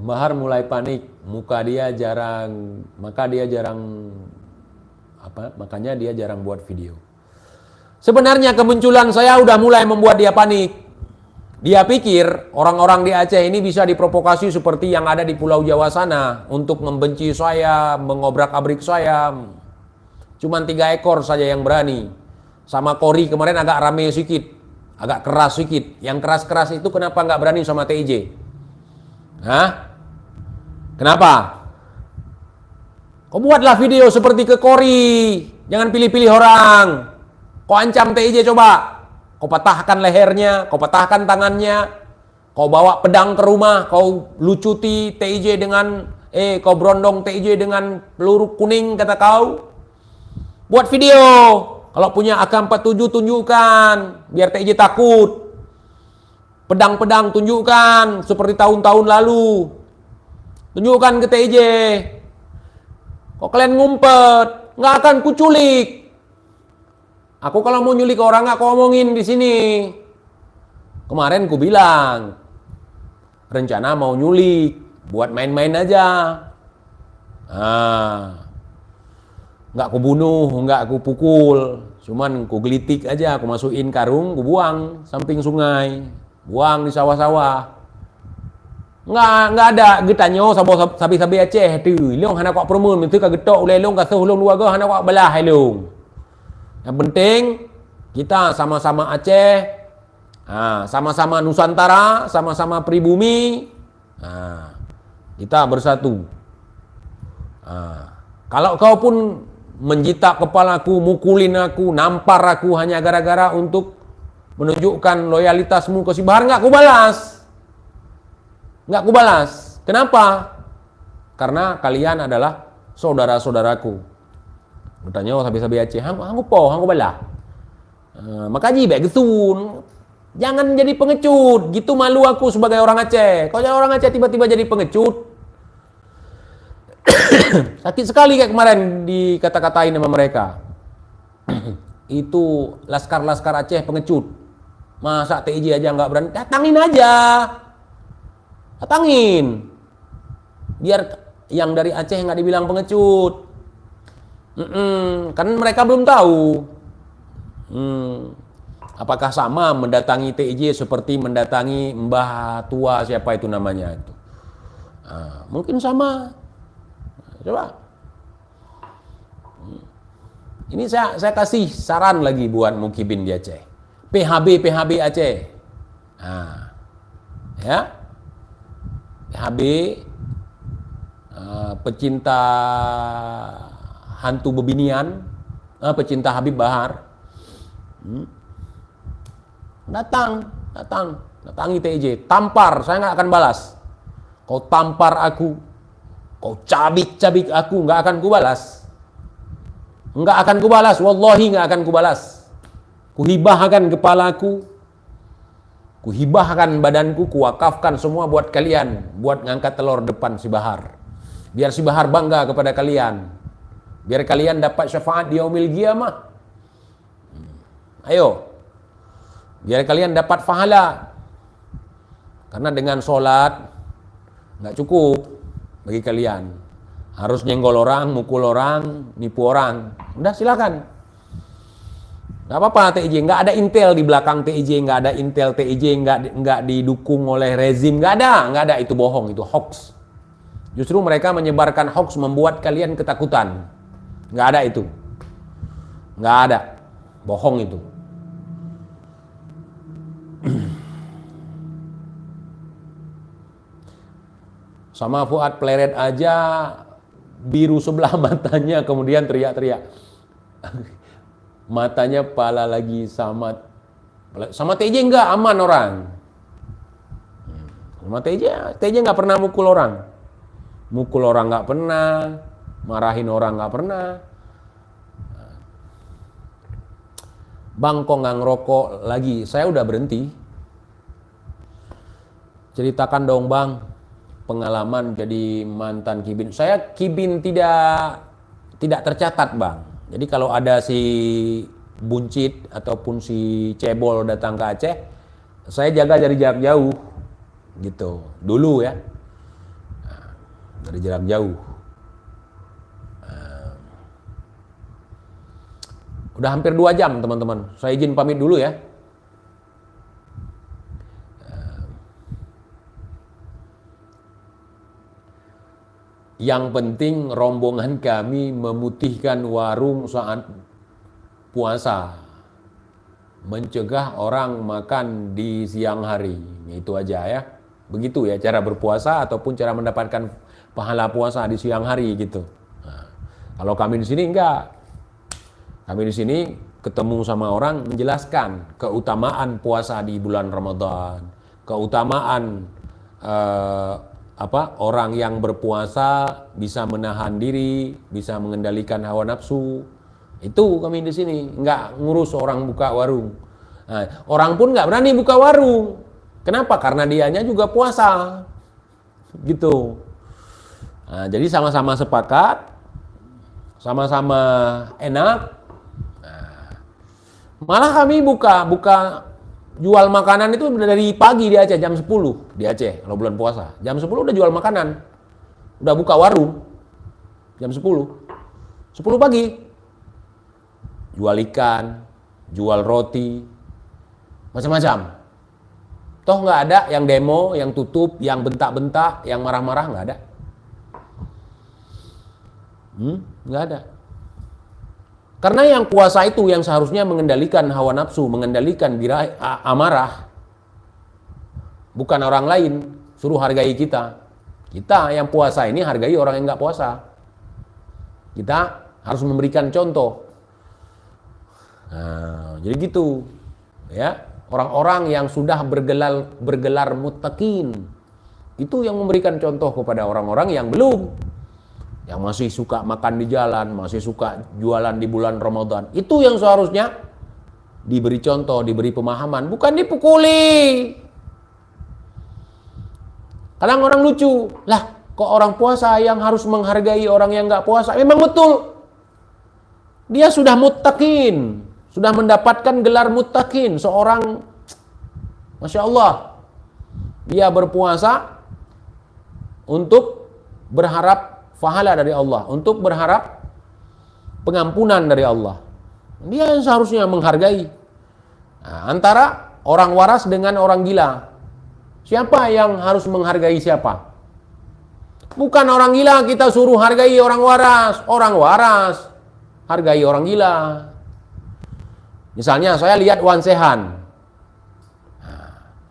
Bahar mulai panik, makanya dia jarang buat video. Sebenarnya kemunculan saya udah mulai membuat dia panik. Dia pikir orang-orang di Aceh ini bisa diprovokasi seperti yang ada di Pulau Jawa sana untuk membenci saya, mengobrak-abrik saya. Cuman 3 ekor saja yang berani. Sama Kori kemarin agak rame sedikit, agak keras sedikit. Yang keras-keras itu kenapa nggak berani sama TIJ? Hah? Kenapa? Kau buatlah video seperti ke Kori. Jangan pilih-pilih orang. Kau ancam TIJ coba. Kau patahkan lehernya, kau patahkan tangannya. Kau bawa pedang ke rumah, kau lucuti TIJ dengan kau berondong TIJ dengan peluru kuning kata kau. Buat video. Kalau punya AK-47 tunjukkan biar TIJ takut. Pedang-pedang tunjukkan seperti tahun-tahun lalu. Tunjukkan ke TIJ. Kok kalian ngumpet, nggak akan kuculik. Aku kalau mau nyulik orang nggak aku omongin di sini. Kemarin ku bilang rencana mau nyulik, buat main-main aja. Nggak ku bunuh, nggak ku pukul, cuman ku gelitik aja, aku masukin karung, ku buang samping sungai, buang di sawah-sawah. Nggak ada getanyo sabi-sabi Aceh tu. Long hana kok permun itu ka getok ulai long ka long dua go hana kok belah hai long. Yang penting kita sama-sama Aceh, sama-sama Nusantara, sama-sama pribumi. Kita bersatu. Kalau kau pun menjitak kepalaku, mukulin aku, nampar aku hanya gara-gara untuk menunjukkan loyalitasmu ke si Bahar, nggak aku balas. Nggak aku balas. Kenapa? Karena kalian adalah saudara-saudaraku. Bertanya sabi-sabi Aceh, hanggu balah. Makanya baik getun. Jangan jadi pengecut. Gitu malu aku sebagai orang Aceh. Kalau jadi orang Aceh tiba-tiba jadi pengecut. Sakit sekali kayak kemarin dikata-katain sama mereka. Itu laskar-laskar Aceh pengecut. Masa TIJ aja nggak berani? Datangin aja. Datangin. Biar yang dari Aceh nggak dibilang pengecut. Kan mereka belum tahu. Apakah sama mendatangi TIJ seperti mendatangi Mbah Tua siapa itu namanya itu? Mungkin sama. Coba. Ini saya kasih saran lagi buat Mukibin di Aceh. PHB Aceh. Ya. PHB pecinta hantu bebinian, pecinta Habib Bahar. Datangi TIJ, tampar, saya nggak akan balas. Kau tampar aku, kau cabik aku, nggak akan kubalas. Nggak akan kubalas, wallahi nggak akan kubalas. Kuhibahkan kepalaku, kuhibahkan badanku, kuwakafkan semua buat kalian, buat ngangkat telur depan si Bahar. Biar si Bahar bangga kepada kalian. Biar kalian dapat syafaat di yaumil qiyamah. Ayo. Biar kalian dapat pahala. Karena dengan sholat nggak cukup bagi kalian. Harus nyenggol orang, mukul orang, nipu orang. Udah silakan. Nggak apa-apa TIJ, nggak ada intel di belakang TIJ, nggak ada intel TIJ, nggak didukung oleh rezim, nggak ada, itu bohong, itu hoax. Justru mereka menyebarkan hoax membuat kalian ketakutan. Nggak ada itu. Nggak ada. Bohong itu. Sama Fuad Pleret aja biru sebelah matanya kemudian teriak-teriak. Matanya pala lagi sama TJ enggak aman orang. Sama TJ nggak pernah mukul orang. Mukul orang nggak pernah, marahin orang nggak pernah. Bang kok nggak ngerokok lagi? Saya udah berhenti. Ceritakan dong bang, pengalaman jadi mantan Kibin. Saya Kibin tidak tercatat bang. Jadi kalau ada si buncit ataupun si cebol datang ke Aceh, saya jaga dari jarak jauh, gitu. Dulu ya. dari jarak jauh. Udah hampir 2 jam teman-teman. Saya izin pamit dulu ya. Yang penting rombongan kami memutihkan warung saat puasa. Mencegah orang makan di siang hari. Itu aja ya. Begitu ya cara berpuasa ataupun cara mendapatkan pahala puasa di siang hari gitu. Nah, kalau kami di sini enggak. Kami di sini ketemu sama orang menjelaskan keutamaan puasa di bulan Ramadan, keutamaan orang yang berpuasa bisa menahan diri, bisa mengendalikan hawa nafsu. Itu kami di sini, nggak ngurus orang buka warung. Nah, orang pun nggak berani buka warung. Kenapa? Karena dianya juga puasa, gitu. Nah, jadi sama-sama sepakat, sama-sama enak. Malah kami buka jual makanan itu dari pagi di Aceh, jam 10 di Aceh kalau bulan puasa. Jam 10 udah jual makanan. Udah buka warung. Jam 10 pagi. Jual ikan, jual roti, macam-macam. Toh nggak ada yang demo, yang tutup, yang bentak-bentak, yang marah-marah, nggak ada. Nggak ada. Karena yang puasa itu yang seharusnya mengendalikan hawa nafsu, mengendalikan amarah. Bukan orang lain, suruh hargai kita. Kita yang puasa ini hargai orang yang nggak puasa. Kita harus memberikan contoh. Nah, jadi gitu. Ya, orang-orang yang sudah bergelar muttaqin, itu yang memberikan contoh kepada orang-orang yang belum. Yang masih suka makan di jalan, masih suka jualan di bulan Ramadan. Itu yang seharusnya diberi contoh, diberi pemahaman, bukan dipukuli. Kadang orang lucu, lah kok orang puasa yang harus menghargai orang yang nggak puasa? Memang betul. Dia sudah muttaqin, sudah mendapatkan gelar muttaqin. Seorang, Masya Allah, dia berpuasa untuk berharap pahala dari Allah, untuk berharap pengampunan dari Allah. Dia yang seharusnya menghargai. Nah, antara orang waras dengan orang gila, siapa yang harus menghargai siapa? Bukan orang gila kita suruh hargai orang waras. Orang waras hargai orang gila. Misalnya saya lihat Wan Sehan,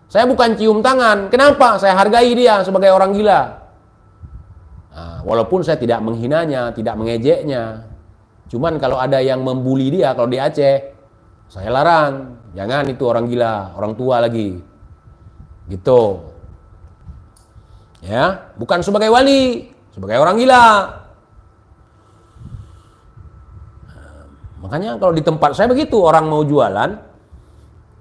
saya bukan cium tangan. Kenapa? Saya hargai dia sebagai orang gila. Walaupun saya tidak menghinanya, tidak mengejeknya. Cuman kalau ada yang membuli dia, kalau di Aceh, saya larang. Jangan, itu orang gila, orang tua lagi. Gitu. Ya, bukan sebagai wali, sebagai orang gila. Makanya kalau di tempat saya begitu, orang mau jualan,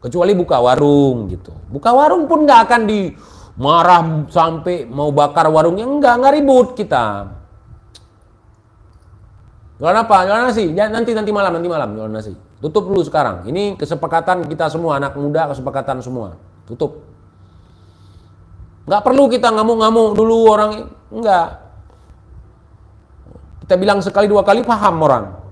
kecuali buka warung gitu. Buka warung pun nggak akan marah sampai mau bakar warungnya, enggak ribut kita. Jualan apa? Jualan nasi. Nanti malam jualan nasi. Tutup dulu sekarang. Ini kesepakatan kita semua, anak muda, kesepakatan semua. Tutup. Enggak perlu kita ngamuk-ngamuk dulu orang, enggak. Kita bilang sekali 2 kali paham orang.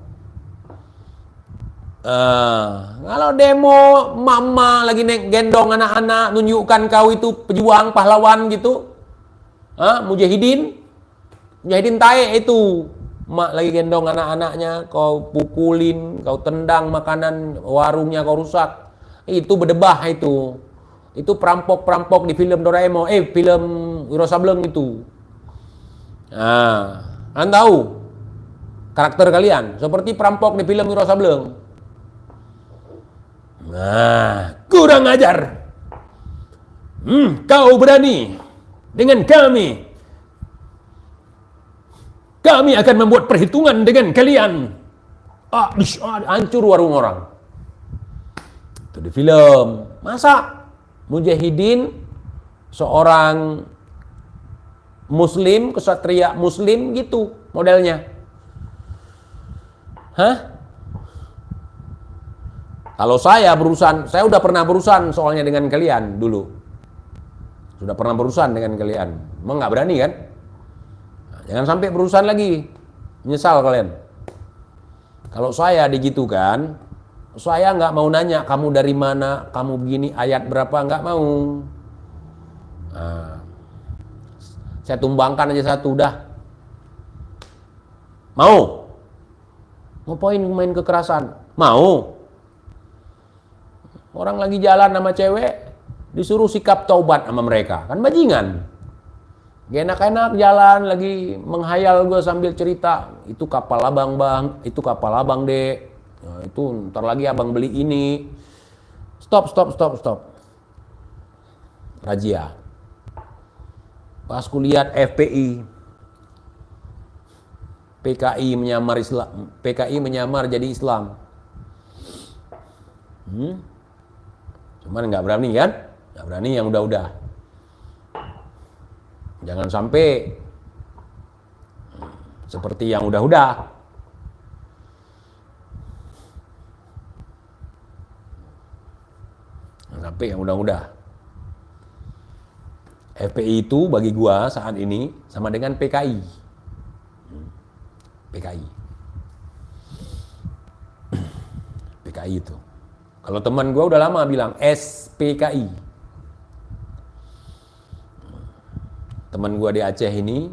Kalau demo mama lagi gendong anak-anak, nunjukkan kau itu pejuang pahlawan gitu, mujahidin tae itu, mak lagi gendong anak-anaknya, kau pukulin, kau tendang makanan warungnya, kau rusak, itu berdebah itu perampok di film Doraemon, film Wiro Sableng itu. Kalian tahu karakter kalian seperti perampok di film Wiro Sableng. Nah, kurang ajar. Kau berani dengan kami. Kami akan membuat perhitungan dengan kalian. Hancur warung orang. Itu di film. Masa mujahidin, seorang muslim, kesatria muslim gitu modelnya. Kalau saya udah pernah berurusan soalnya dengan kalian dulu. Sudah pernah berurusan dengan kalian. Emang nggak berani kan? Jangan sampai berurusan lagi. Menyesal kalian. Kalau saya digitukan, saya nggak mau nanya kamu dari mana, kamu begini, ayat berapa, nggak mau. Nah, saya tumbangkan aja satu, udah. Mau? Ngapain main kekerasan? Mau? Orang lagi jalan sama cewek, disuruh sikap taubat sama mereka. Kan bajingan. Gak enak-enak jalan, lagi menghayal gue sambil cerita. Itu kapal abang bang, itu kapal abang dek. Nah, itu ntar lagi abang beli ini. Stop. Razia. Pas kulihat FPI, PKI menyamar Islam, PKI menyamar jadi Islam. Cuman nggak berani kan? Nggak berani yang udah-udah. Jangan sampai seperti yang udah-udah. Jangan sampai yang udah-udah. FPI itu bagi gua saat ini sama dengan PKI. PKI. PKI itu. Kalau teman gua udah lama bilang SPKI. Teman gua di Aceh ini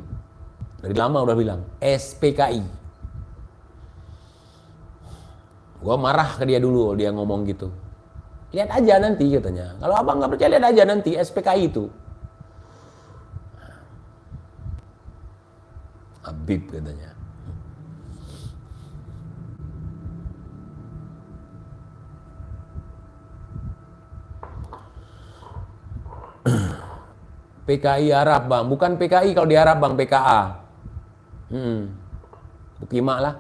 dari lama udah bilang SPKI. Gua marah ke dia dulu, dia ngomong gitu. Lihat aja nanti katanya. Kalau abang nggak percaya, lihat aja nanti SPKI itu. Habib katanya. PKI Arab bang, bukan PKI kalau di Arab bang, PKA. Bukimak lah.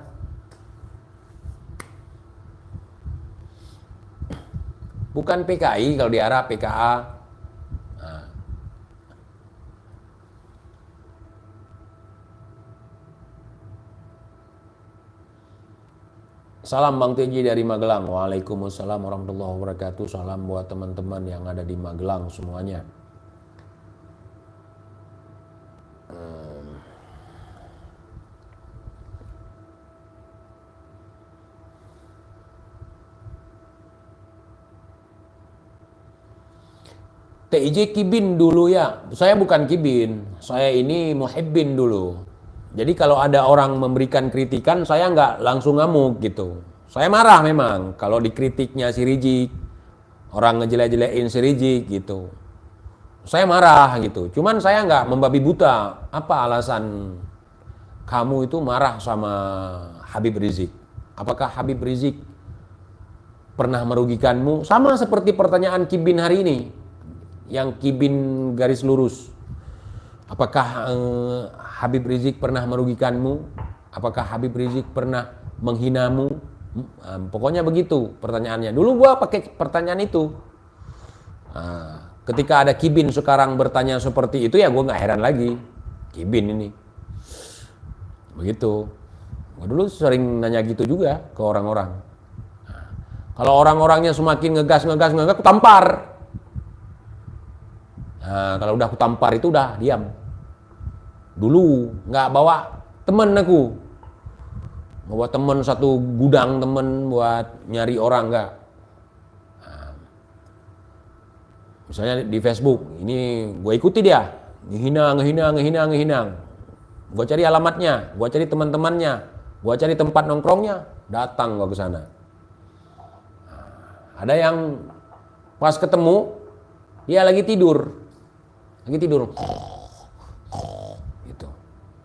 Bukan PKI kalau di Arab, PKA. Nah. Salam Bang TJ dari Magelang. Waalaikumsalam warahmatullahi wabarakatuh. Salam buat teman-teman yang ada di Magelang semuanya. TIJ Kibin dulu ya. Saya bukan Kibin. Saya ini Muhibbin dulu. Jadi kalau ada orang memberikan kritikan, saya nggak langsung ngamuk gitu. Saya marah memang kalau dikritiknya si Rizik. Orang ngejelek-jelekin si Rizik gitu. Saya marah gitu. Cuman saya nggak membabi buta. Apa alasan kamu itu marah sama Habib Rizik? Apakah Habib Rizik pernah merugikanmu? Sama seperti pertanyaan Kibin hari ini. Yang Kibin garis lurus. Apakah Habib Rizik pernah merugikanmu? Apakah Habib Rizik pernah menghinamu? Pokoknya begitu pertanyaannya. Dulu gua pakai pertanyaan itu. Ketika ada Kibin sekarang bertanya seperti itu, ya gua nggak heran lagi. Kibin ini. Begitu. Gua dulu sering nanya gitu juga ke orang-orang. Kalau orang-orangnya semakin ngegas, aku tampar. Nah, kalau udah aku tampar itu udah diam. Dulu nggak bawa temen aku, bawa temen satu gudang temen buat nyari orang nggak. Nah, misalnya di Facebook, ini gue ikuti dia, ngehina. Gue cari alamatnya, gue cari teman-temannya, gue cari tempat nongkrongnya, datang gue ke sana. Nah, ada yang pas ketemu dia lagi tidur. Gitu.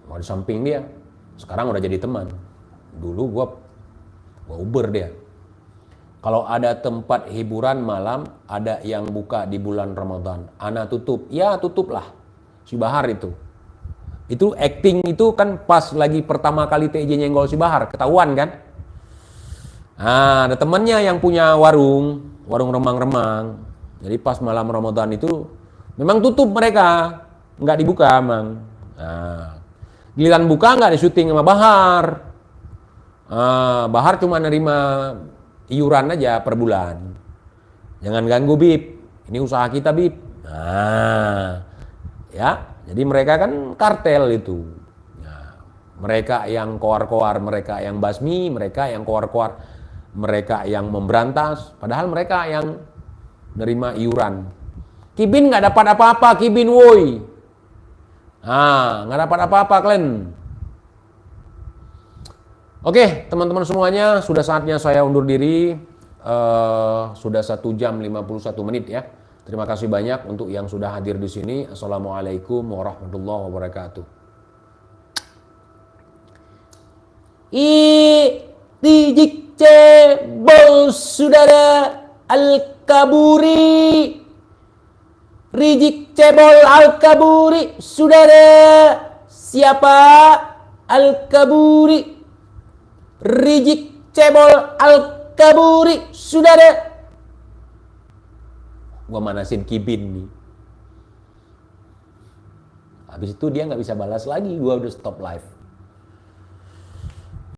Mau di samping dia. Sekarang udah jadi teman. Dulu gua Uber dia. Kalau ada tempat hiburan malam, ada yang buka di bulan Ramadan, ana tutup. Ya tutuplah. Si Bahar itu. Itu acting itu kan pas lagi pertama kali TJ nyenggol si Bahar, ketahuan kan? Nah, ada temannya yang punya warung remang-remang. Jadi pas malam Ramadan itu memang tutup mereka, nggak dibuka emang. Nah, giliran buka nggak di-syuting sama Bahar. Bahar cuma nerima iuran aja per bulan. Jangan ganggu Bib, ini usaha kita Bib. Nah, ya, jadi mereka kan kartel itu. Nah, Mereka yang koar-koar, mereka yang basmi, mereka yang koar-koar, mereka yang memberantas, padahal mereka yang nerima iuran. Kibin nggak dapat apa-apa, Kibin woi. Nggak dapat apa-apa kalian. Oke, teman-teman semuanya, sudah saatnya saya undur diri. Sudah 1 jam 51 menit ya. Terima kasih banyak untuk yang sudah hadir di sini. Assalamualaikum warahmatullahi wabarakatuh. Rijik cebol saudara Al-Kaburi. Rijik cebol Al-Kaburi, saudara. Siapa Al-Kaburi? Rijik cebol Al-Kaburi, saudara. Gua manasin Kibin nih. Habis itu dia nggak bisa balas lagi, gua udah stop live.